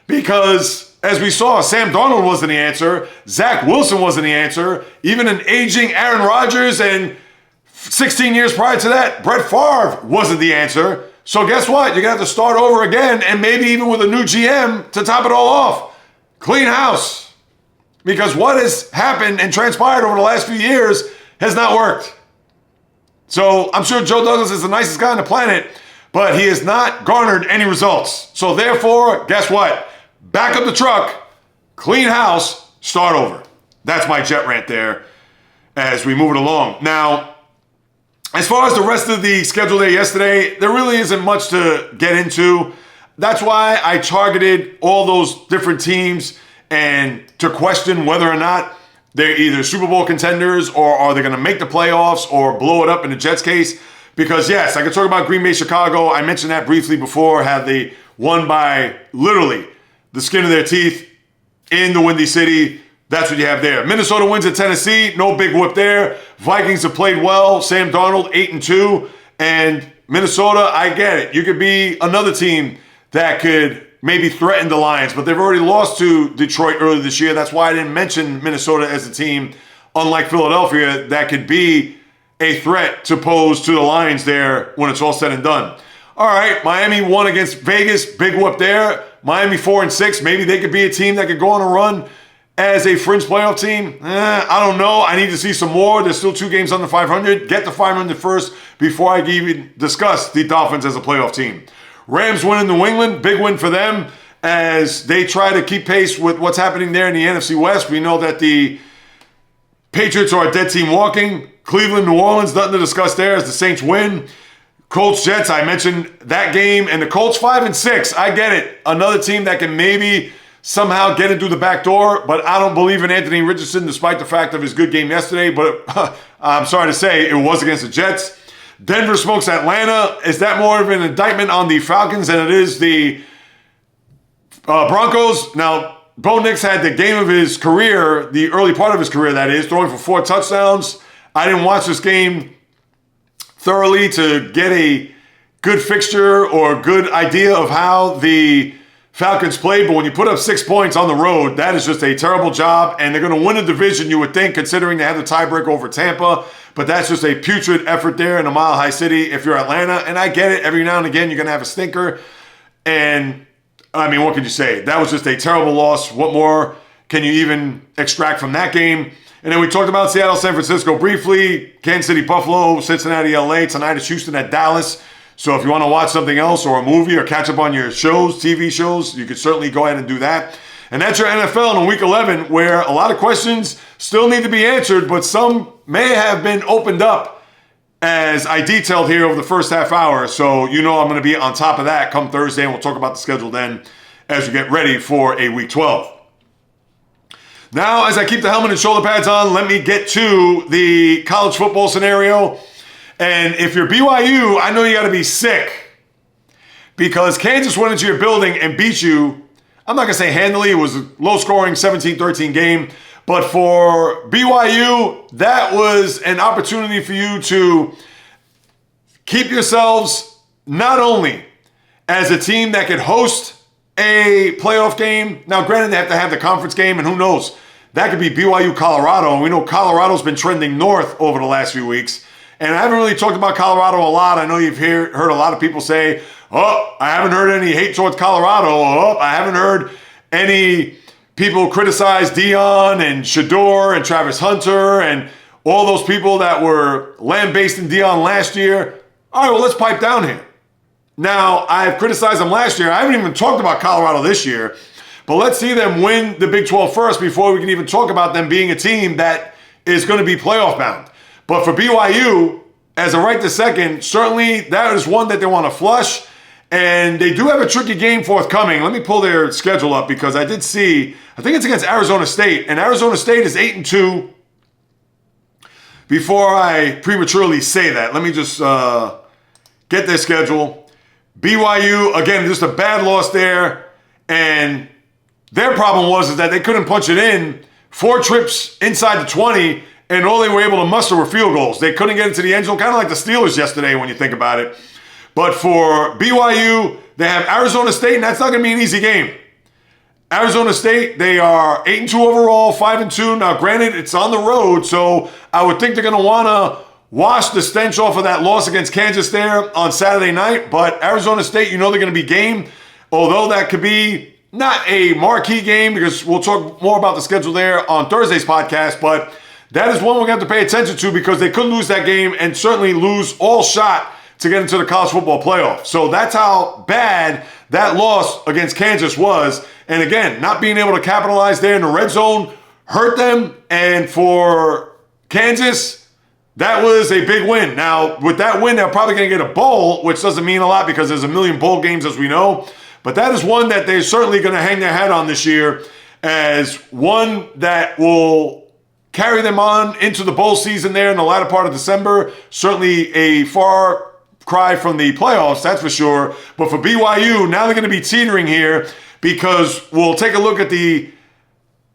C: Because, as we saw, Sam Darnold wasn't the answer. Zach Wilson wasn't the answer. Even an aging Aaron Rodgers and 16 years prior to that, Brett Favre wasn't the answer. So guess what? You're going to have to start over again, and maybe even with a new GM to top it all off. Clean house. Because what has happened and transpired over the last few years has not worked. So I'm sure Joe Douglas is the nicest guy on the planet, but he has not garnered any results. So therefore, guess what? Back up the truck, clean house, start over. That's my jet rant there as we move it along. Now, as far as the rest of the schedule there yesterday, there really isn't much to get into. That's why I targeted all those different teams and to question whether or not they're either Super Bowl contenders or are they going to make the playoffs or blow it up in the Jets case. Because yes, I could talk about Green Bay, Chicago. I mentioned that briefly before, how they won by literally the skin of their teeth in the Windy City. That's what you have there. Minnesota wins at Tennessee. No big whoop there. Vikings have played well. Sam Darnold, 8-2. And Minnesota, I get it. You could be another team that could maybe threaten the Lions, but they've already lost to Detroit earlier this year. That's why I didn't mention Minnesota as a team, unlike Philadelphia, that could be a threat to pose to the Lions there when it's all said and done. All right, Miami won against Vegas. Big whoop there. Miami 4-6. Maybe they could be a team that could go on a run as a fringe playoff team. I don't know. I need to see some more. There's still 2 games under 500. Get to 500 first before I can even discuss the Dolphins as a playoff team. Rams win in New England. Big win for them. as they try to keep pace with what's happening there in the NFC West. We know that the Patriots are a dead team walking. Cleveland, New Orleans, nothing to discuss there as the Saints win. Colts, Jets, I mentioned that game. And the Colts 5-6, I get it. Another team that can maybe somehow get it through the back door, but I don't believe in Anthony Richardson despite the fact of his good game yesterday. But I'm sorry to say, it was against the Jets. Denver smokes Atlanta. Is that more of an indictment on the Falcons than it is the Broncos? Now, Bo Nix had the game of his career, the early part of his career, that is, throwing for 4 touchdowns. I didn't watch this game thoroughly to get a good fixture or good idea of how the Falcons played, but when you put up 6 points on the road, that is just a terrible job, and they're going to win a division, you would think, considering they have the tiebreak over Tampa, but that's just a putrid effort there in a mile-high city if you're Atlanta, and I get it. Every now and again, you're going to have a stinker, and, I mean, what could you say? That was just a terrible loss. What more can you even extract from that game? And then we talked about Seattle, San Francisco briefly, Kansas City, Buffalo, Cincinnati, LA. Tonight it's Houston at Dallas. So if you want to watch something else or a movie or catch up on your shows, TV shows, you could certainly go ahead and do that. And that's your NFL in Week 11, where a lot of questions still need to be answered, but some may have been opened up as I detailed here over the first half hour. So you know I'm going to be on top of that come Thursday, and we'll talk about the schedule then as we get ready for a Week 12. Now, as I keep the helmet and shoulder pads on, let me get to the college football scenario. And if you're BYU, I know you got to be sick because Kansas went into your building and beat you. I'm not going to say handily. It was a low-scoring 17-13 game. But for BYU, that was an opportunity for you to keep yourselves not only as a team that could host a playoff game. Now, granted, they have to have the conference game, and who knows? That could be BYU, Colorado. And we know Colorado's been trending north over the last few weeks. And I haven't really talked about Colorado a lot. I know you've heard a lot of people say, oh, I haven't heard any hate towards Colorado. Oh, I haven't heard any people criticize Dion and Shador and Travis Hunter and all those people that were lambasting Dion last year. All right, well, let's pipe down here. Now, I've criticized them last year. I haven't even talked about Colorado this year. But let's see them win the Big 12 first before we can even talk about them being a team that is going to be playoff bound. But for BYU, as a right to second, certainly that is one that they want to flush. And they do have a tricky game forthcoming. Let me pull their schedule up because I did see, I think it's against Arizona State. And Arizona State is 8-2. Before I prematurely say that, let me just get their schedule. BYU, again, just a bad loss there. And their problem was that they couldn't punch it in. 4 trips inside the 20, and all they were able to muster were field goals. They couldn't get into the end zone, kind of like the Steelers yesterday when you think about it. But for BYU, they have Arizona State, and that's not going to be an easy game. Arizona State, they are 8-2 overall, 5-2. Now, granted, it's on the road, so I would think they're going to want to wash the stench off of that loss against Kansas there on Saturday night. But Arizona State, you know they're going to be game, although that could be not a marquee game because we'll talk more about the schedule there on Thursday's podcast, but that is one we're going to have to pay attention to because they could lose that game and certainly lose all shot to get into the college football playoff. So that's how bad that loss against Kansas was. And again, not being able to capitalize there in the red zone hurt them. And for Kansas, that was a big win. Now, with that win, they're probably going to get a bowl, which doesn't mean a lot because there's a million bowl games as we know. But that is one that they're certainly going to hang their hat on this year as one that will carry them on into the bowl season there in the latter part of December. Certainly a far cry from the playoffs, that's for sure. But for BYU, now they're going to be teetering here because we'll take a look at the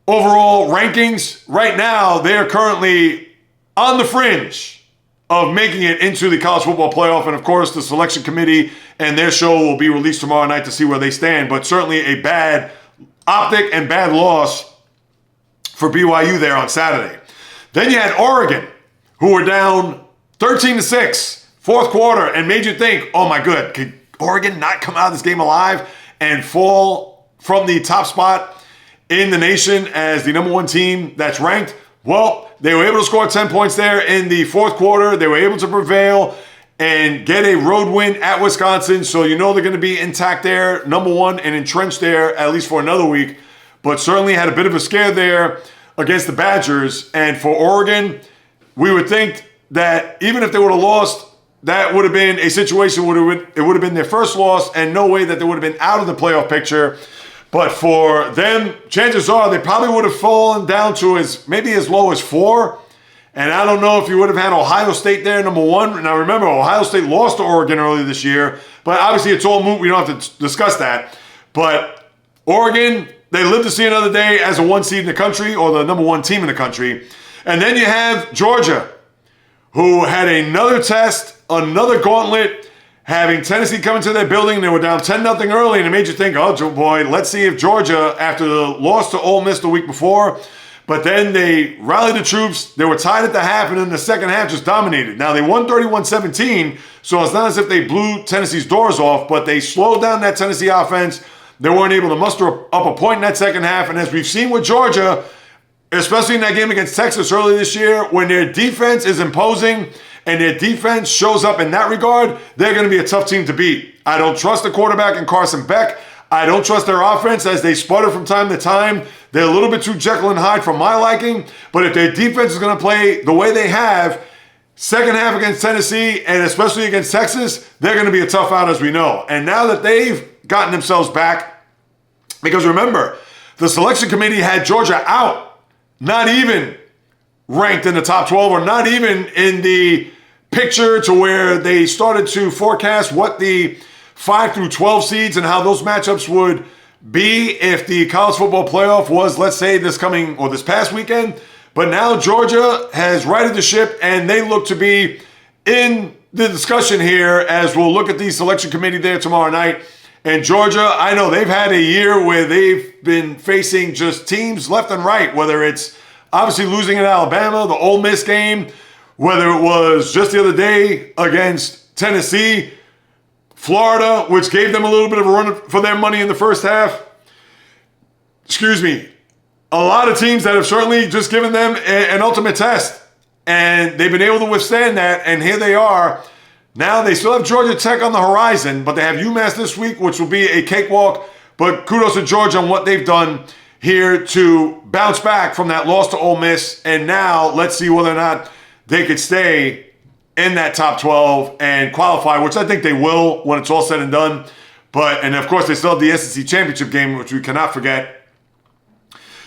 C: overall rankings. Right now, they're currently on the fringe of making it into the college football playoff. And of course, the selection committee and their show will be released tomorrow night to see where they stand. But certainly a bad optic and bad loss for BYU there on Saturday. Then you had Oregon, who were down 13-6, fourth quarter, and made you think, oh my God, could Oregon not come out of this game alive and fall from the top spot in the nation as the number one team that's ranked? Well, they were able to score 10 points there in the fourth quarter. They were able to prevail. and get a road win at Wisconsin. So you know they're going to be intact there, number one, and entrenched there at least for another week. But certainly had a bit of a scare there against the Badgers. And for Oregon, we would think that even if they would have lost, that would have been a situation where it would have been their first loss and no way that they would have been out of the playoff picture. But for them, chances are they probably would have fallen down to maybe as low as 4. And I don't know if you would have had Ohio State there, number 1. Now remember, Ohio State lost to Oregon earlier this year, but obviously it's all moot. We don't have to discuss that. But Oregon, they live to see another day as a 1 seed in the country, or the number 1 team in the country. And then you have Georgia, who had another test, another gauntlet, having Tennessee come into their building. They were down 10-0 early, and it made you think, oh boy, let's see if Georgia, after the loss to Ole Miss the week before, but then they rallied the troops. They were tied at the half, and in the second half just dominated. Now, they won 31-17, so it's not as if they blew Tennessee's doors off, but they slowed down that Tennessee offense. They weren't able to muster up a point in that second half, and as we've seen with Georgia, especially in that game against Texas earlier this year, when their defense is imposing and their defense shows up in that regard, they're going to be a tough team to beat. I don't trust the quarterback in Carson Beck. I don't trust their offense as they sputter from time to time. They're a little bit too Jekyll and Hyde for my liking, but if their defense is going to play the way they have, second half against Tennessee and especially against Texas, they're going to be a tough out, as we know. And now that they've gotten themselves back, because remember, the selection committee had Georgia out, not even ranked in the top 12 or not even in the picture to where they started to forecast what the 5 through 12 seeds and how those matchups would be if the college football playoff was, let's say, this past weekend. But now Georgia has righted the ship, and they look to be in the discussion here as we'll look at the selection committee there tomorrow night. And Georgia, I know they've had a year where they've been facing just teams left and right, whether it's obviously losing at Alabama, the Ole Miss game, whether it was just the other day against Tennessee, Florida, which gave them a little bit of a run for their money in the first half. Excuse me. A lot of teams that have certainly just given them an ultimate test. And they've been able to withstand that. And here they are. Now they still have Georgia Tech on the horizon, but they have UMass this week, which will be a cakewalk. But kudos to Georgia on what they've done here to bounce back from that loss to Ole Miss. And now let's see whether or not they could stay in that top 12 and qualify, which I think they will when it's all said and done. And of course, they still have the SEC championship game, which we cannot forget.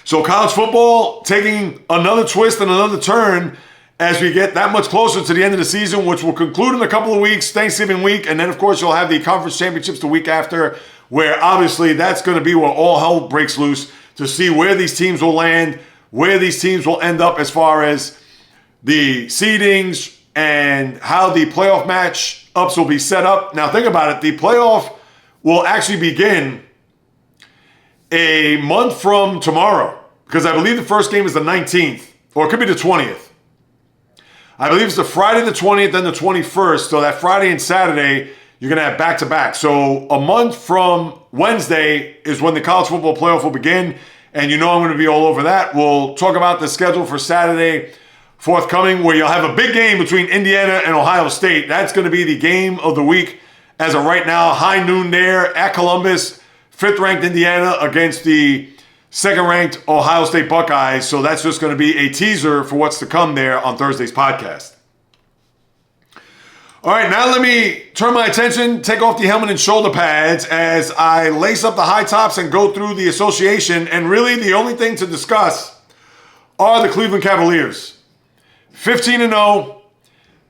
C: So college football taking another twist and another turn as we get that much closer to the end of the season, which will conclude in a couple of weeks, Thanksgiving week. And then, of course, you'll have the conference championships the week after, where obviously that's going to be where all hell breaks loose to see where these teams will land, where these teams will end up as far as the seedings and how the playoff matchups will be set up. Now, think about it. The playoff will actually begin a month from tomorrow, because I believe the first game is the 19th, or it could be the 20th. I believe it's the Friday the 20th, then the 21st. So that Friday and Saturday, you're going to have back-to-back. So a month from Wednesday is when the college football playoff will begin. And you know I'm going to be all over that. We'll talk about the schedule for Saturday forthcoming, where you'll have a big game between Indiana and Ohio State. That's going to be the game of the week as of right now. High noon there at Columbus. 5th-ranked Indiana against the 2nd-ranked Ohio State Buckeyes. So that's just going to be a teaser for what's to come there on Thursday's podcast. All right, now let me turn my attention, take off the helmet and shoulder pads as I lace up the high tops and go through the association. And really, the only thing to discuss are the Cleveland Cavaliers. 15-0.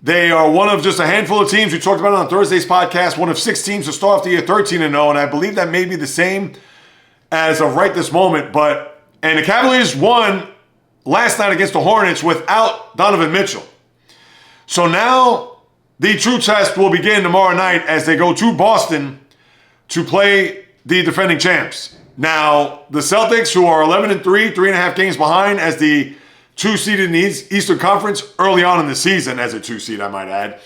C: They are one of just a handful of teams. We talked about it on Thursday's podcast. One of 6 teams to start off the year 13-0. And I believe that may be the same as of right this moment. And the Cavaliers won last night against the Hornets without Donovan Mitchell. So now the true test will begin tomorrow night as they go to Boston to play the defending champs. Now, the Celtics, who are 11-3, 3.5 games behind as the 2 seed in the Eastern Conference early on in the season, as a 2 seed, I might add.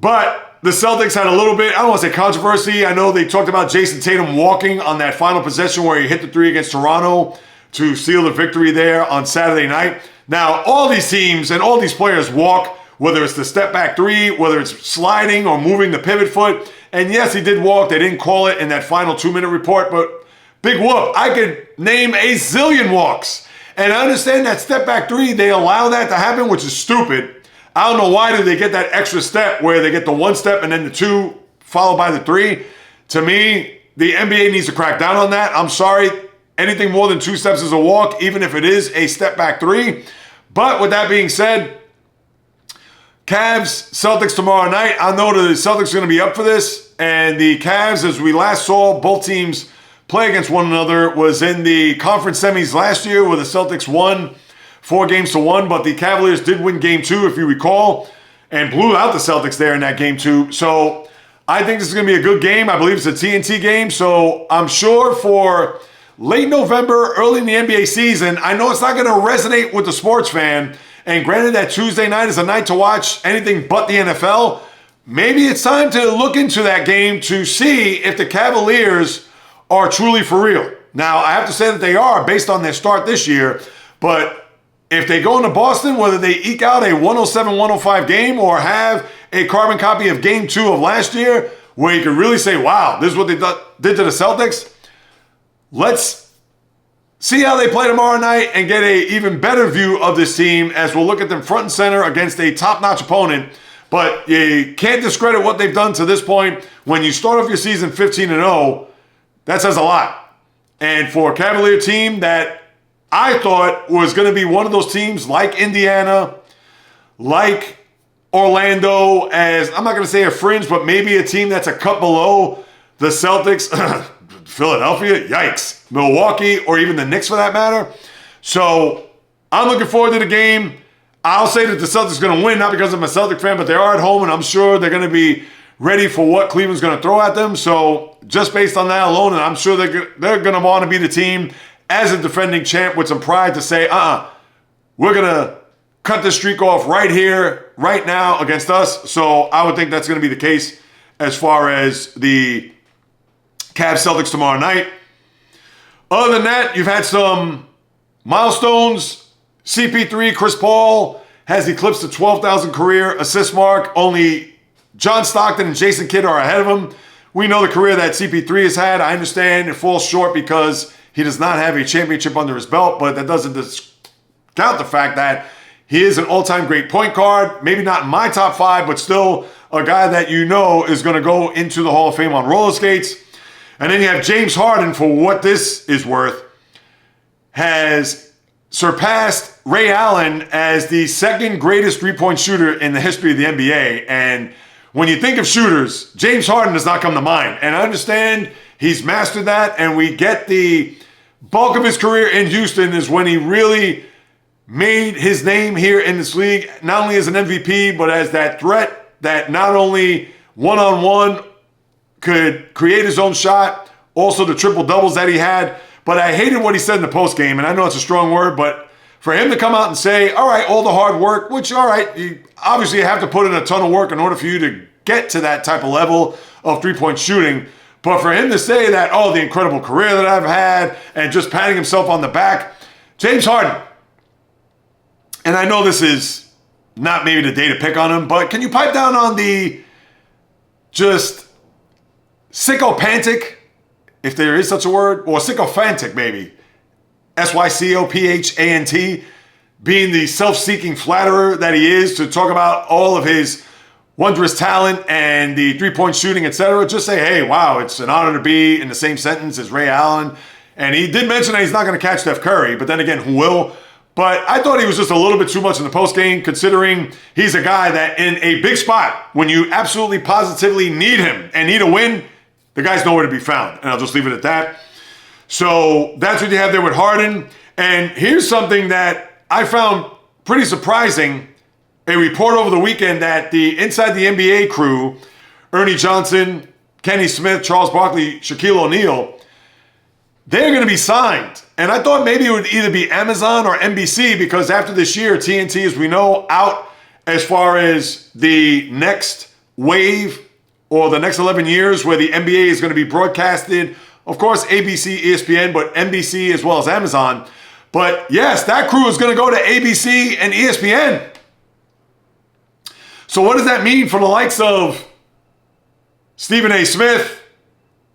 C: But the Celtics had a little bit, I don't want to say controversy. I know they talked about Jason Tatum walking on that final possession where he hit the 3 against Serrano to seal the victory there on Saturday night. Now, all these teams and all these players walk whether it's the step back three, whether it's sliding or moving the pivot foot. And yes, he did walk. They didn't call it in that final 2-minute report, but big whoop. I could name a zillion walks. And I understand that step back three, they allow that to happen, which is stupid. I don't know why do they get that extra step where they get the 1 step and then the 2 followed by the 3. To me, the NBA needs to crack down on that. I'm sorry. Anything more than 2 steps is a walk, even if it is a step back 3. But with that being said, Cavs, Celtics tomorrow night. I know the Celtics are going to be up for this. And the Cavs, as we last saw, both teams play against one another, was in the conference semis last year where the Celtics won 4-1, but the Cavaliers did win game 2, if you recall, and blew out the Celtics there in that game 2. So I think this is going to be a good game. I believe it's a TNT game. So I'm sure for late November, early in the NBA season, I know it's not going to resonate with the sports fan. And granted that Tuesday night is a night to watch anything but the NFL, maybe it's time to look into that game to see if the Cavaliers are truly for real. Now, I have to say that they are based on their start this year, but if they go into Boston, whether they eke out a 107-105 game or have a carbon copy of game 2 of last year, where you can really say, wow, this is what they did to the Celtics, let's see how they play tomorrow night and get an even better view of this team as we'll look at them front and center against a top-notch opponent. But you can't discredit what they've done to this point. When you start off your season 15-0, that says a lot. And for a Cavalier team that I thought was going to be one of those teams like Indiana, like Orlando, as I'm not going to say a fringe, but maybe a team that's a cut below the Celtics, Philadelphia, yikes, Milwaukee, or even the Knicks for that matter. So I'm looking forward to the game. I'll say that the Celtics are going to win, not because I'm a Celtic fan, but they are at home, and I'm sure they're going to be ready for what Cleveland's going to throw at them. So just based on that alone, and I'm sure they're going to want to be the team as a defending champ with some pride to say, we're going to cut this streak off right here, right now against us. So I would think that's going to be the case as far as the Cavs Celtics tomorrow night. Other than that, you've had some milestones. CP3, Chris Paul has eclipsed the 12,000 career assist mark. Only John Stockton and Jason Kidd are ahead of him. We know the career that CP3 has had. I understand it falls short because he does not have a championship under his belt, but that doesn't discount the fact that he is an all-time great point guard. Maybe not in my top 5, but still a guy that you know is going to go into the Hall of Fame on roller skates. And then you have James Harden, for what this is worth, has surpassed Ray Allen as the second greatest three-point shooter in the history of the NBA. And when you think of shooters, James Harden does not come to mind. And I understand he's mastered that, and we get the bulk of his career in Houston is when he really made his name here in this league, not only as an MVP, but as that threat that not only one-on-one could create his own shot, also the triple-doubles that he had. But I hated what he said in the postgame, and I know it's a strong word, but for him to come out and say, all right, all the hard work, which, all right, you obviously have to put in a ton of work in order for you to get to that type of level of three-point shooting. But for him to say that, oh, the incredible career that I've had, and just patting himself on the back, James Harden, and I know this is not maybe the day to pick on him, but can you pipe down on the just sycophantic, if there is such a word, or sycophantic maybe, SYCOPHANT, being the self-seeking flatterer that he is, to talk about all of his wondrous talent and the three-point shooting, etc. Just say, hey, wow, it's an honor to be in the same sentence as Ray Allen. And he did mention that he's not going to catch Steph Curry, but then again, who will? But I thought he was just a little bit too much in the postgame, considering he's a guy that in a big spot, when you absolutely positively need him and need a win, the guy's nowhere to be found. And I'll just leave it at that. So that's what you have there with Harden. And here's something that I found pretty surprising. A report over the weekend that the Inside the NBA crew, Ernie Johnson, Kenny Smith, Charles Barkley, Shaquille O'Neal, they're going to be signed. And I thought maybe it would either be Amazon or NBC, because after this year, TNT, as we know, out as far as the next wave or the next 11 years where the NBA is going to be broadcasted. Of course, ABC, ESPN, but NBC as well as Amazon. But yes, that crew is going to go to ABC and ESPN. So what does that mean for the likes of Stephen A. Smith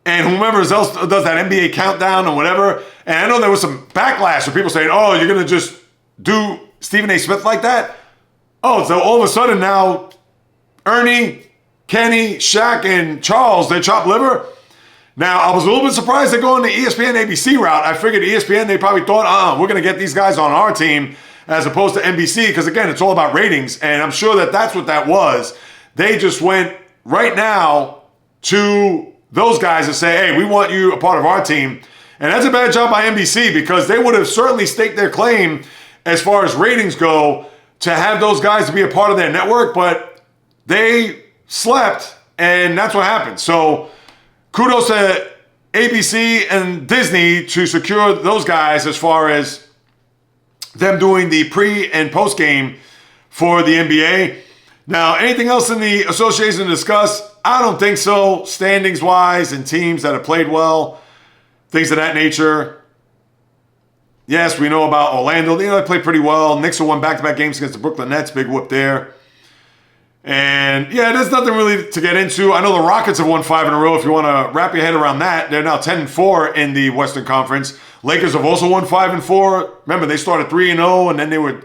C: and whomever else does that NBA countdown or whatever? And I know there was some backlash of people saying, oh, you're going to just do Stephen A. Smith like that? Oh, so all of a sudden now Ernie, Kenny, Shaq, and Charles, they chop liver? Now, I was a little bit surprised they're going the ESPN ABC route. I figured ESPN, they probably thought, we're going to get these guys on our team as opposed to NBC, because again, it's all about ratings, and I'm sure that that's what that was. They just went right now to those guys and say, hey, we want you a part of our team. And that's a bad job by NBC, because they would have certainly staked their claim as far as ratings go to have those guys to be a part of their network, but they slept, and that's what happened. So kudos to ABC and Disney to secure those guys as far as them doing the pre and post game for the NBA. Now, anything else in the association to discuss? I don't think so. Standings wise and teams that have played well, things of that nature. Yes, we know about Orlando. They played pretty well. Knicks won back-to-back games against the Brooklyn Nets. Big whoop there. And yeah, there's nothing really to get into. I know the Rockets have won 5 in a row. If you want to wrap your head around that, they're now 10-4 in the Western Conference. Lakers have also won 5-4. Remember, they started 3-0, and then they were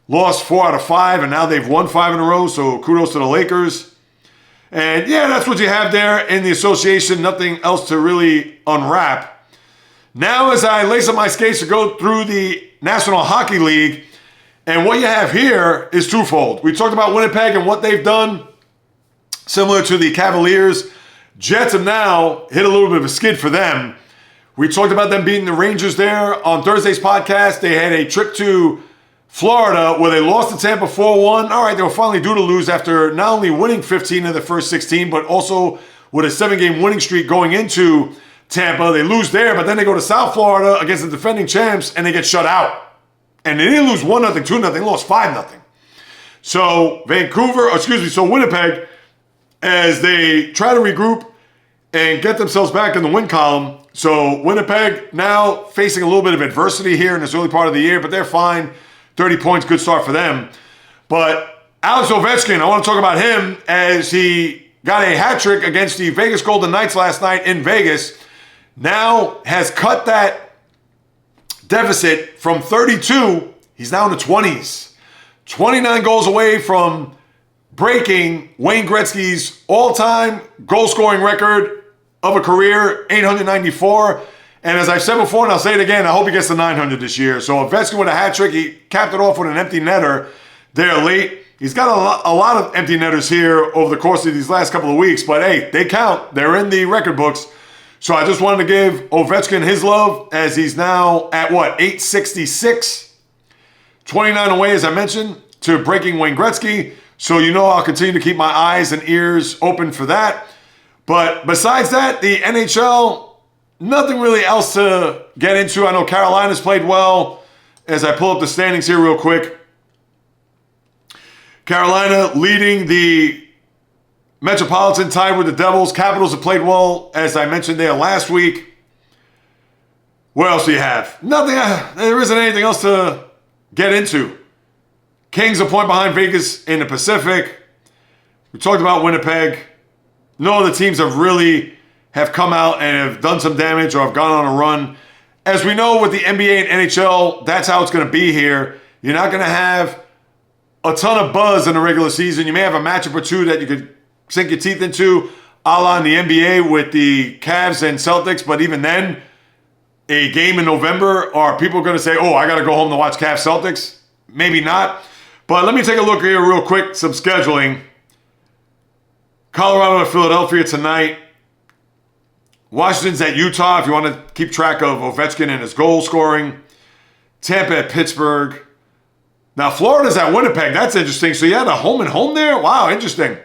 C: lost 4 out of 5, and now they've won 5 in a row. So kudos to the Lakers. And yeah, that's what you have there in the association. Nothing else to really unwrap. Now, as I lace up my skates to go through the National Hockey League, and what you have here is twofold. We talked about Winnipeg and what they've done, similar to the Cavaliers. Jets have now hit a little bit of a skid for them. We talked about them beating the Rangers there on Thursday's podcast. They had a trip to Florida where they lost to Tampa 4-1. All right, they were finally due to lose after not only winning 15 of the first 16, but also with a 7-game winning streak going into Tampa. They lose there, but then they go to South Florida against the defending champs, and they get shut out. And they didn't lose 1-0, 2-0. They lost 5-0. So Winnipeg, as they try to regroup and get themselves back in the win column. So Winnipeg now facing a little bit of adversity here in this early part of the year, but they're fine. 30 points, good start for them. But Alex Ovechkin, I want to talk about him as he got a hat trick against the Vegas Golden Knights last night in Vegas. Now has cut that deficit from 32, he's now in the 20s. 29 goals away from breaking Wayne Gretzky's all-time goal-scoring record of a career, 894. And as I've said before, and I'll say it again, I hope he gets to 900 this year. So Ovechkin with a hat trick, he capped it off with an empty netter there late. He's got a lot of empty netters here over the course of these last couple of weeks, but hey, they count. They're in the record books. So I just wanted to give Ovechkin his love as he's now at 866. 29 away, as I mentioned, to breaking Wayne Gretzky. So I'll continue to keep my eyes and ears open for that. But besides that, the NHL, nothing really else to get into. I know Carolina's played well. As I pull up the standings here real quick. Carolina leading the Metropolitan, tied with the Devils. Capitals have played well, as I mentioned there last week. What else do you have? Nothing. There isn't anything else to get into. Kings a point behind Vegas in the Pacific. We talked about Winnipeg. No other teams have come out and have done some damage or have gone on a run. As we know with the NBA and NHL, that's how it's going to be here. You're not going to have a ton of buzz in the regular season. You may have a matchup or two that you could sink your teeth into, a la in the NBA with the Cavs and Celtics. But even then, a game in November, are people going to say, I got to go home to watch Cavs Celtics? Maybe not. But let me take a look here real quick. Some scheduling. Colorado to Philadelphia tonight. Washington's at Utah, if you want to keep track of Ovechkin and his goal scoring. Tampa at Pittsburgh. Now, Florida's at Winnipeg. That's interesting. So you had a home and home there? Wow, interesting.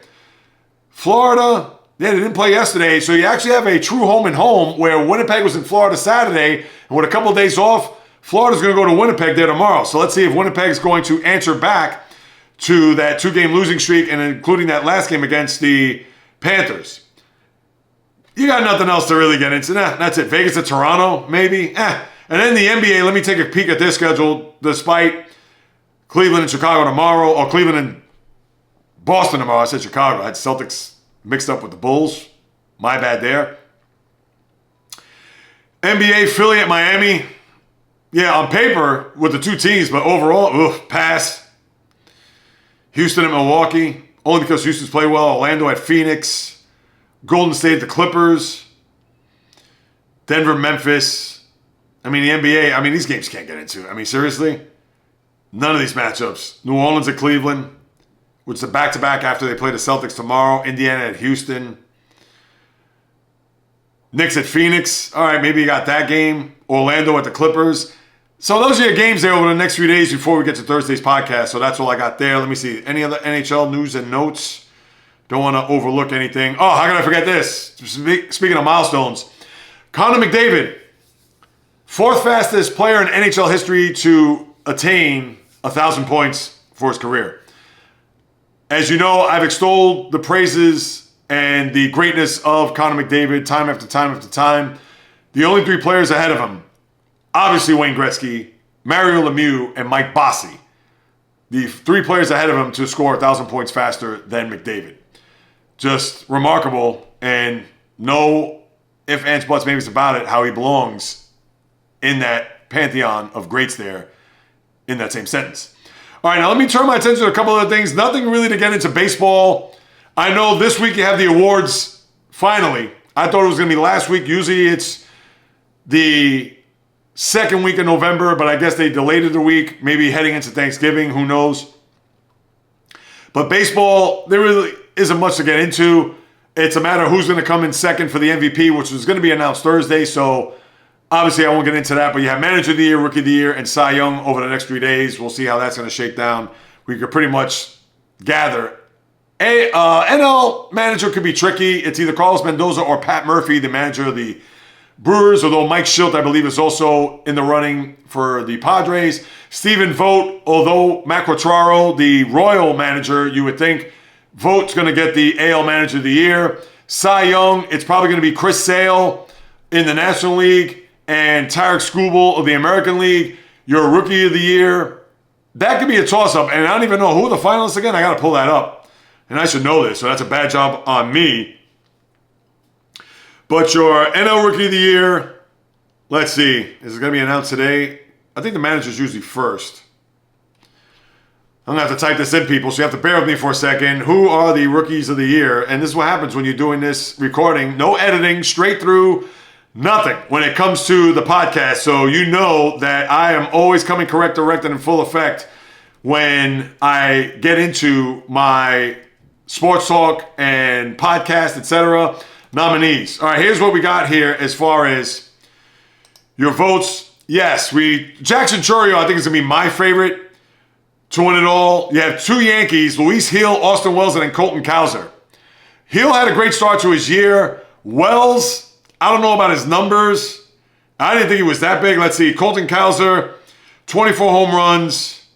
C: Florida, they didn't play yesterday. So you actually have a true home and home where Winnipeg was in Florida Saturday. And with a couple of days off, Florida's going to go to Winnipeg there tomorrow. So let's see if Winnipeg's going to answer back to that 2-game losing streak and including that last game against the Panthers. You got nothing else to really get into. That's it. Vegas at Toronto, maybe. And then the NBA, let me take a peek at their schedule, despite Cleveland and Chicago tomorrow, or Cleveland and Boston tomorrow. I said Chicago. I had Celtics mixed up with the Bulls. My bad there. NBA, Philly at Miami. Yeah, on paper with the two teams, but overall, pass. Houston at Milwaukee, only because Houston's played well. Orlando at Phoenix. Golden State at the Clippers. Denver, Memphis. I mean, the NBA, these games can't get into. Seriously? None of these matchups. New Orleans at Cleveland, which is a back-to-back after they play the Celtics tomorrow. Indiana at Houston. Knicks at Phoenix. All right, maybe you got that game. Orlando at the Clippers. So those are your games there over the next few days before we get to Thursday's podcast. So that's all I got there. Let me see. Any other NHL news and notes? Don't want to overlook anything. Oh, how can I forget this? Speaking of milestones, Connor McDavid, fourth fastest player in NHL history to attain 1,000 points for his career. As you know, I've extolled the praises and the greatness of Connor McDavid time after time after time. The only three players ahead of him, obviously Wayne Gretzky, Mario Lemieux, and Mike Bossy. The three players ahead of him to score 1,000 points faster than McDavid. Just remarkable, and no ifs, ands, buts, maybes about it, how he belongs in that pantheon of greats there in that same sentence. All right, now let me turn my attention to a couple other things. Nothing really to get into baseball. I know this week you have the awards, finally. I thought it was going to be last week. Usually it's the second week of November, but I guess they delayed it a week, maybe heading into Thanksgiving, who knows. But baseball, there really isn't much to get into. It's a matter of who's going to come in second for the MVP, which is going to be announced Thursday, so obviously I won't get into that, but you have Manager of the Year, Rookie of the Year, and Cy Young over the next 3 days. We'll see how that's going to shake down. We could pretty much gather. NL manager could be tricky. It's either Carlos Mendoza or Pat Murphy, the manager of the Brewers, although Mike Schilt, I believe, is also in the running for the Padres. Stephen Vogt, although Matt Quatraro, the Royal manager, you would think Vogt's going to get the AL Manager of the Year. Cy Young, it's probably going to be Chris Sale in the National League and Tarek Skubal of the American League. Your Rookie of the Year. That could be a toss-up, and I don't even know who are the finalists again. I got to pull that up, and I should know this, so that's a bad job on me. But your NL Rookie of the Year, let's see. Is it going to be announced today? I think the manager's usually first. I'm going to have to type this in, people, so you have to bear with me for a second. Who are the Rookies of the Year? And this is what happens when you're doing this recording. No editing, straight through, nothing when it comes to the podcast. So you know that I am always coming correct, direct, and in full effect when I get into my sports talk and podcast, etc. nominees. All right, here's what we got here as far as your votes. Yes, Jackson Chourio, I think, is going to be my favorite to win it all. You have two Yankees, Luis Gil, Austin Wells, and then Colton Cowser. Gil had a great start to his year. Wells, I don't know about his numbers. I didn't think he was that big. Let's see. Colton Cowser, 24 home runs,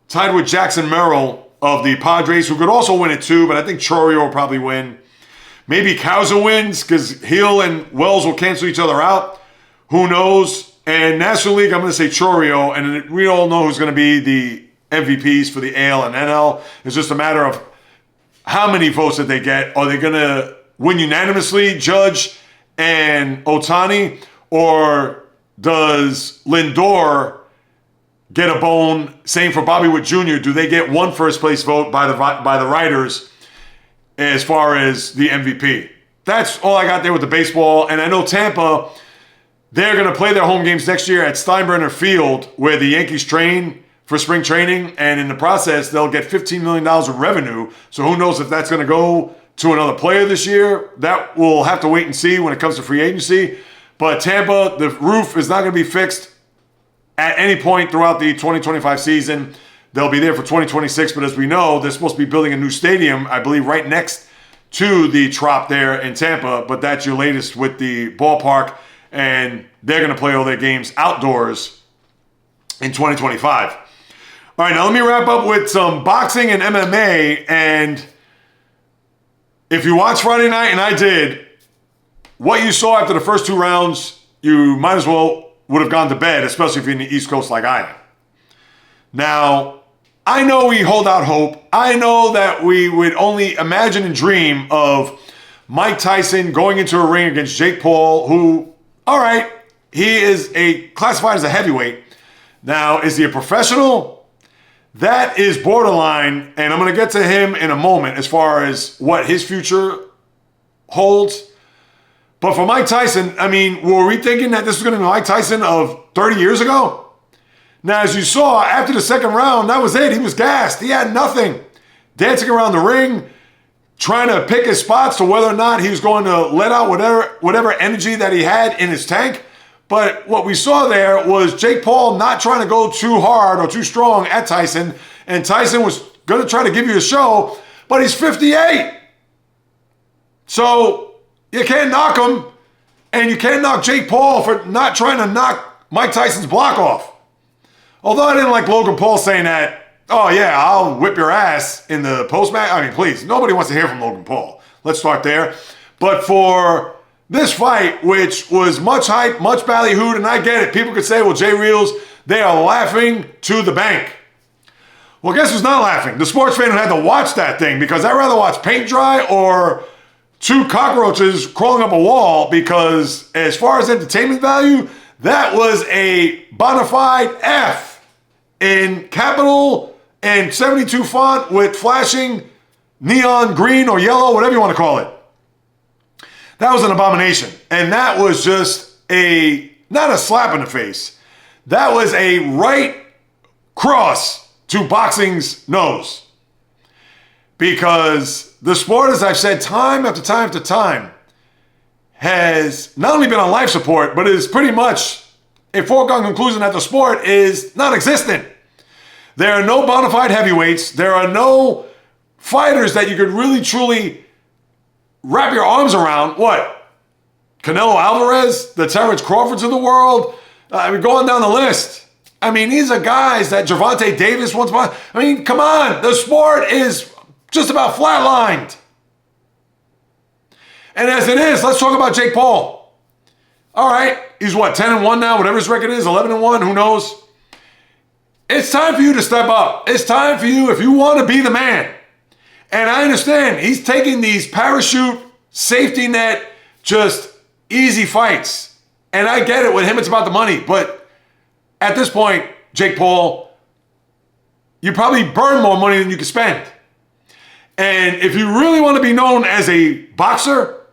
C: tied with Jackson Merrill of the Padres, who could also win it too, but I think Chourio will probably win. Maybe Cowser wins because Gil and Wells will cancel each other out. Who knows? And National League, I'm going to say Chourio, and we all know who's going to be the MVPs for the AL and NL. It's just a matter of how many votes that they get. Are they going to win unanimously, Judge and Ohtani, or does Lindor get a bone? Same for Bobby Witt Jr. Do they get one first place vote by the writers as far as the MVP? That's all I got there with the baseball. And I know Tampa, they're going to play their home games next year at Steinbrenner Field, where the Yankees train for spring training, and in the process, they'll get $15 million of revenue. So who knows if that's going to go to another player this year? That we'll have to wait and see when it comes to free agency. But Tampa, the roof is not going to be fixed at any point throughout the 2025 season. They'll be there for 2026, but as we know, they're supposed to be building a new stadium, I believe, right next to the Trop there in Tampa, but that's your latest with the ballpark, and they're going to play all their games outdoors in 2025. All right, now let me wrap up with some boxing and MMA. And if you watched Friday night, and I did, what you saw after the first two rounds, you might as well would have gone to bed, especially if you're in the East Coast like I am. Now, I know we hold out hope. I know that we would only imagine and dream of Mike Tyson going into a ring against Jake Paul, who, all right, he is classified as a heavyweight. Now, is he a professional? That is borderline, and I'm going to get to him in a moment as far as what his future holds. But for Mike Tyson, I mean, were we thinking that this was going to be Mike Tyson of 30 years ago? Now, as you saw, after the second round, that was it. He was gassed. He had nothing. Dancing around the ring, trying to pick his spots to whether or not he was going to let out whatever energy that he had in his tank. But what we saw there was Jake Paul not trying to go too hard or too strong at Tyson. And Tyson was going to try to give you a show, but he's 58. So you can't knock him. And you can't knock Jake Paul for not trying to knock Mike Tyson's block off. Although I didn't like Logan Paul saying that, oh yeah, I'll whip your ass in the post-match. I mean, please, nobody wants to hear from Logan Paul. Let's start there. But for this fight, which was much hype, much ballyhooed, and I get it. People could say, well, JAYREELZ, they are laughing to the bank. Well, guess who's not laughing? The sports fan who had to watch that thing, because I'd rather watch paint dry or two cockroaches crawling up a wall, because as far as entertainment value, that was a bona fide F in capital and 72 font with flashing neon green or yellow, whatever you want to call it. That was an abomination. And that was just not a slap in the face. That was a right cross to boxing's nose. Because the sport, as I've said time after time after time, has not only been on life support, but is pretty much a foregone conclusion that the sport is non-existent. There are no bona fide heavyweights. There are no fighters that you could really, truly wrap your arms around. What? Canelo Alvarez? The Terrence Crawfords of the world? Going down the list. I mean, these are guys that Gervonta Davis once upon. I mean, come on. The sport is just about flatlined. And as it is, let's talk about Jake Paul. All right, he's what, 10-1 now, whatever his record is, 11-1, who knows? It's time for you to step up. It's time for you, if you want to be the man. And I understand, he's taking these parachute, safety net, just easy fights. And I get it, with him it's about the money. But at this point, Jake Paul, you probably burn more money than you can spend. And if you really want to be known as a boxer,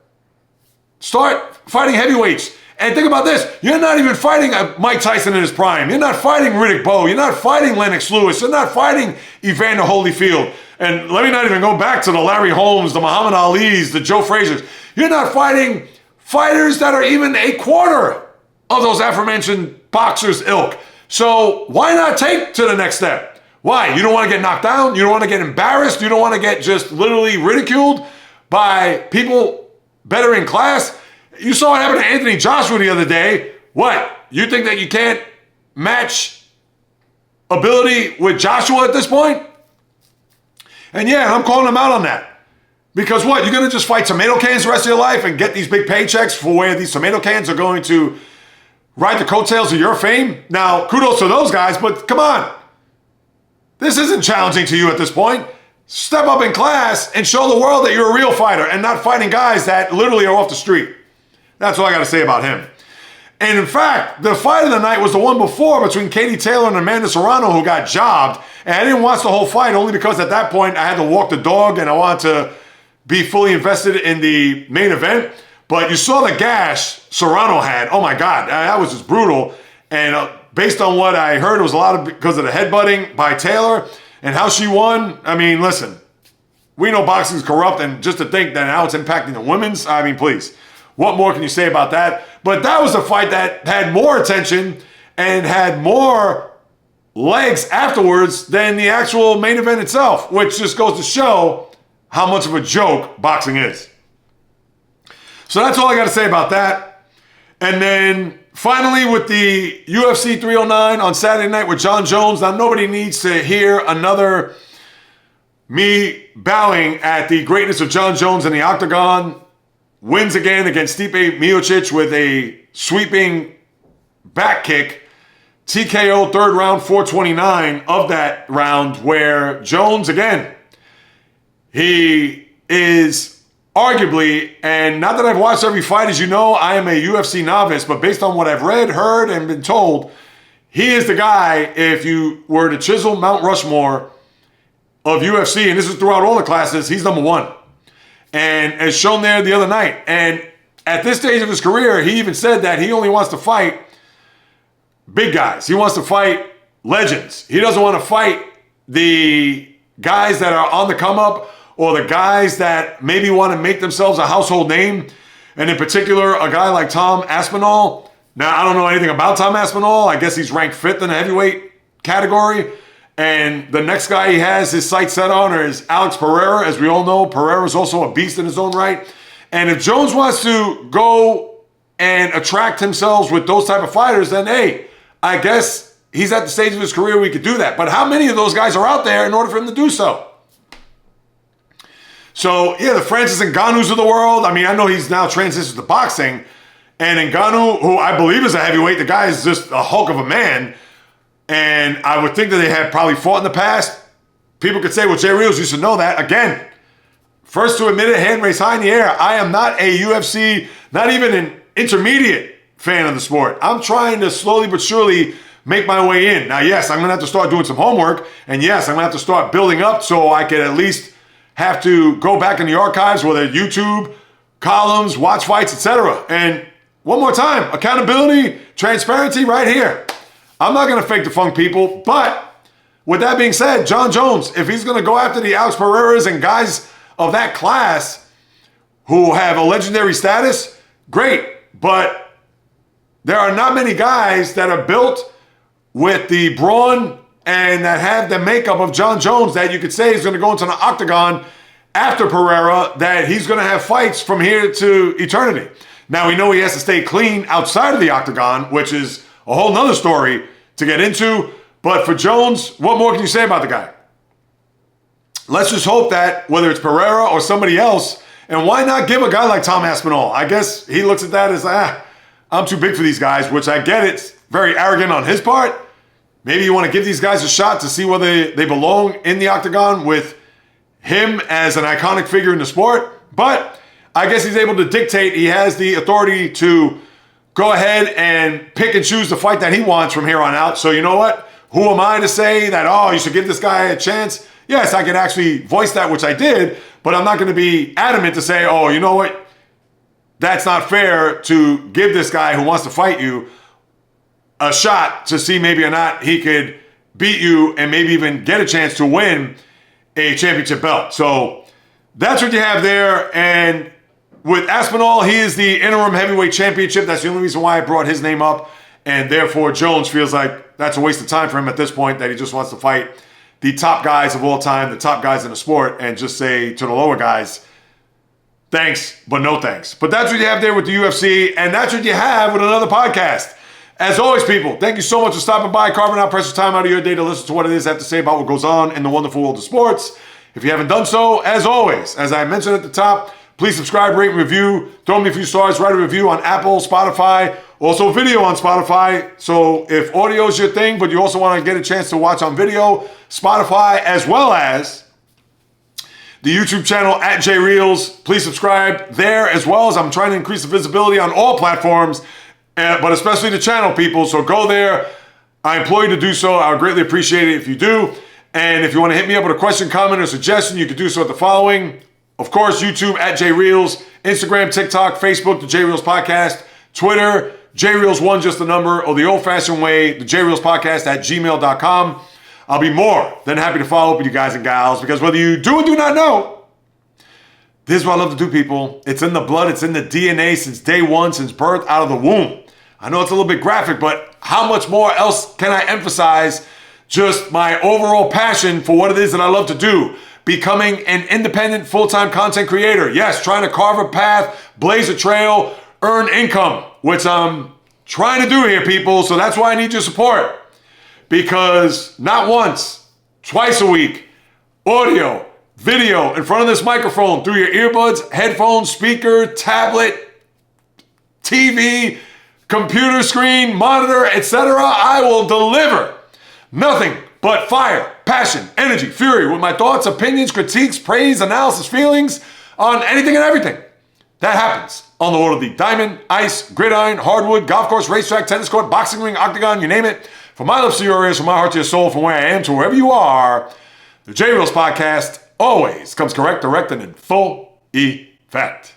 C: start fighting heavyweights. And think about this. You're not even fighting Mike Tyson in his prime. You're not fighting Riddick Bowe. You're not fighting Lennox Lewis. You're not fighting Evander Holyfield. And let me not even go back to the Larry Holmes, the Muhammad Alis, the Joe Frazier's. You're not fighting fighters that are even a quarter of those aforementioned boxers' ilk. So why not take to the next step? Why? You don't want to get knocked down? You don't want to get embarrassed? You don't want to get just literally ridiculed by people better in class? You saw what happened to Anthony Joshua the other day. What? You think that you can't match ability with Joshua at this point? And yeah, I'm calling him out on that. Because what? You're going to just fight tomato cans the rest of your life and get these big paychecks for where these tomato cans are going to ride the coattails of your fame? Now, kudos to those guys, but come on. This isn't challenging to you at this point. Step up in class and show the world that you're a real fighter and not fighting guys that literally are off the street. That's all I got to say about him. And in fact, the fight of the night was the one before between Katie Taylor and Amanda Serrano, who got jobbed. And I didn't watch the whole fight only because at that point I had to walk the dog and I wanted to be fully invested in the main event. But you saw the gash Serrano had. Oh my God, that was just brutal. And based on what I heard, it was a lot of because of the headbutting by Taylor and how she won. I mean, listen, we know boxing is corrupt, and just to think that now it's impacting the women's, I mean, please. What more can you say about that? But that was a fight that had more attention and had more legs afterwards than the actual main event itself, which just goes to show how much of a joke boxing is. So that's all I got to say about that. And then finally with the UFC 309 on Saturday night with Jon Jones. Now nobody needs to hear another me bowing at the greatness of Jon Jones in the octagon. Wins again against Stipe Miocic with a sweeping back kick TKO third round, 429 of that round, where Jones, again, he is arguably, and not that I've watched every fight, as you know, I am a UFC novice, but based on what I've read, heard, and been told, he is the guy, if you were to chisel Mount Rushmore of UFC, and this is throughout all the classes, he's number one. And as shown there the other night, and at this stage of his career, he even said that he only wants to fight big guys. He wants to fight legends. He doesn't want to fight the guys that are on the come up or the guys that maybe want to make themselves a household name. And in particular, a guy like Tom Aspinall. Now, I don't know anything about Tom Aspinall. I guess he's ranked 5th in the heavyweight category. And the next guy he has his sights set on is Alex Pereira. As we all know, Pereira is also a beast in his own right. And if Jones wants to go and attract himself with those type of fighters, then hey, I guess he's at the stage of his career where he could do that. But how many of those guys are out there in order for him to do so? So, yeah, the Francis Ngannou's of the world. I mean, I know he's now transitioned to boxing. And Ngannou, who I believe is a heavyweight, the guy is just a hulk of a man. And I would think that they had probably fought in the past. People could say, well, JAYREELZ, you should know that. Again, first to admit it, hand raised high in the air. I am not a UFC, not even an intermediate fan of the sport. I'm trying to slowly but surely make my way in. Now, yes, I'm going to have to start doing some homework. And yes, I'm going to have to start building up so I can at least have to go back in the archives, whether YouTube, columns, watch fights, etc. And one more time, accountability, transparency right here. I'm not going to fake the funk, people. But with that being said, Jon Jones, if he's going to go after the Alex Pereiras and guys of that class who have a legendary status, great. But there are not many guys that are built with the brawn and that have the makeup of Jon Jones that you could say is going to go into the octagon after Pereira, that he's going to have fights from here to eternity. Now, we know he has to stay clean outside of the octagon, which is a whole nother story to get into. But for Jones, what more can you say about the guy? Let's just hope that whether it's Pereira or somebody else, and why not give a guy like Tom Aspinall? I guess he looks at that as, I'm too big for these guys, which I get it's very arrogant on his part. Maybe you want to give these guys a shot to see whether they belong in the octagon with him as an iconic figure in the sport. But I guess he's able to dictate. He has the authority to go ahead and pick and choose the fight that he wants from here on out. So you know what? Who am I to say that, oh, you should give this guy a chance? Yes, I could actually voice that, which I did, but I'm not going to be adamant to say, oh, you know what? That's not fair to give this guy who wants to fight you a shot to see maybe or not he could beat you and maybe even get a chance to win a championship belt. So that's what you have there. And with Aspinall, he is the interim heavyweight championship. That's the only reason why I brought his name up. And therefore, Jones feels like that's a waste of time for him at this point, that he just wants to fight the top guys of all time, the top guys in the sport, and just say to the lower guys, thanks, but no thanks. But that's what you have there with the UFC, and that's what you have with another podcast. As always, people, thank you so much for stopping by, carving out precious time out of your day to listen to what it is I have to say about what goes on in the wonderful world of sports. If you haven't done so, as always, as I mentioned at the top, please subscribe, rate, and review. Throw me a few stars, write a review on Apple, Spotify, also video on Spotify. So if audio is your thing, but you also want to get a chance to watch on video, Spotify, as well as the YouTube channel at JAYREELZ. Please subscribe there, as well as I'm trying to increase the visibility on all platforms, but especially the channel, people. So go there. I implore you to do so. I would greatly appreciate it if you do. And if you want to hit me up with a question, comment, or suggestion, you can do so at the following. Of course, YouTube at JAYREELZ, Instagram, TikTok, Facebook, the JAYREELZ Podcast, Twitter, JAYREELZ1, just the number, or the old-fashioned way, the JAYREELZ Podcast at gmail.com. I'll be more than happy to follow up with you guys and gals, because whether you do or do not know, this is what I love to do, people. It's in the blood. It's in the DNA since day one, since birth, out of the womb. I know it's a little bit graphic, but how much more else can I emphasize just my overall passion for what it is that I love to do? Becoming an independent full-time content creator. Yes, trying to carve a path, blaze a trail, earn income, which I'm trying to do here, people. So that's why I need your support. Because not once, twice a week, audio, video in front of this microphone through your earbuds, headphones, speaker, tablet, TV, computer screen, monitor, etc., I will deliver nothing but fire, passion, energy, fury with my thoughts, opinions, critiques, praise, analysis, feelings on anything and everything that happens on the world of the diamond, ice, gridiron, hardwood, golf course, racetrack, tennis court, boxing ring, octagon, you name it. From my lips to your ears, from my heart to your soul, from where I am to wherever you are, the JAYREELZ podcast always comes correct, direct, and in full effect.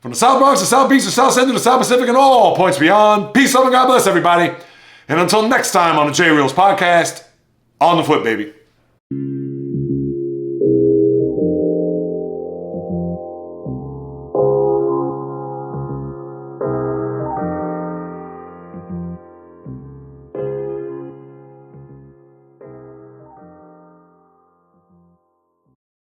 C: From the South Bronx, the South Beach, the South Central, the South Pacific, and all points beyond, peace, love, and God bless everybody. And until next time on the JAYREELZ podcast, on the foot, baby.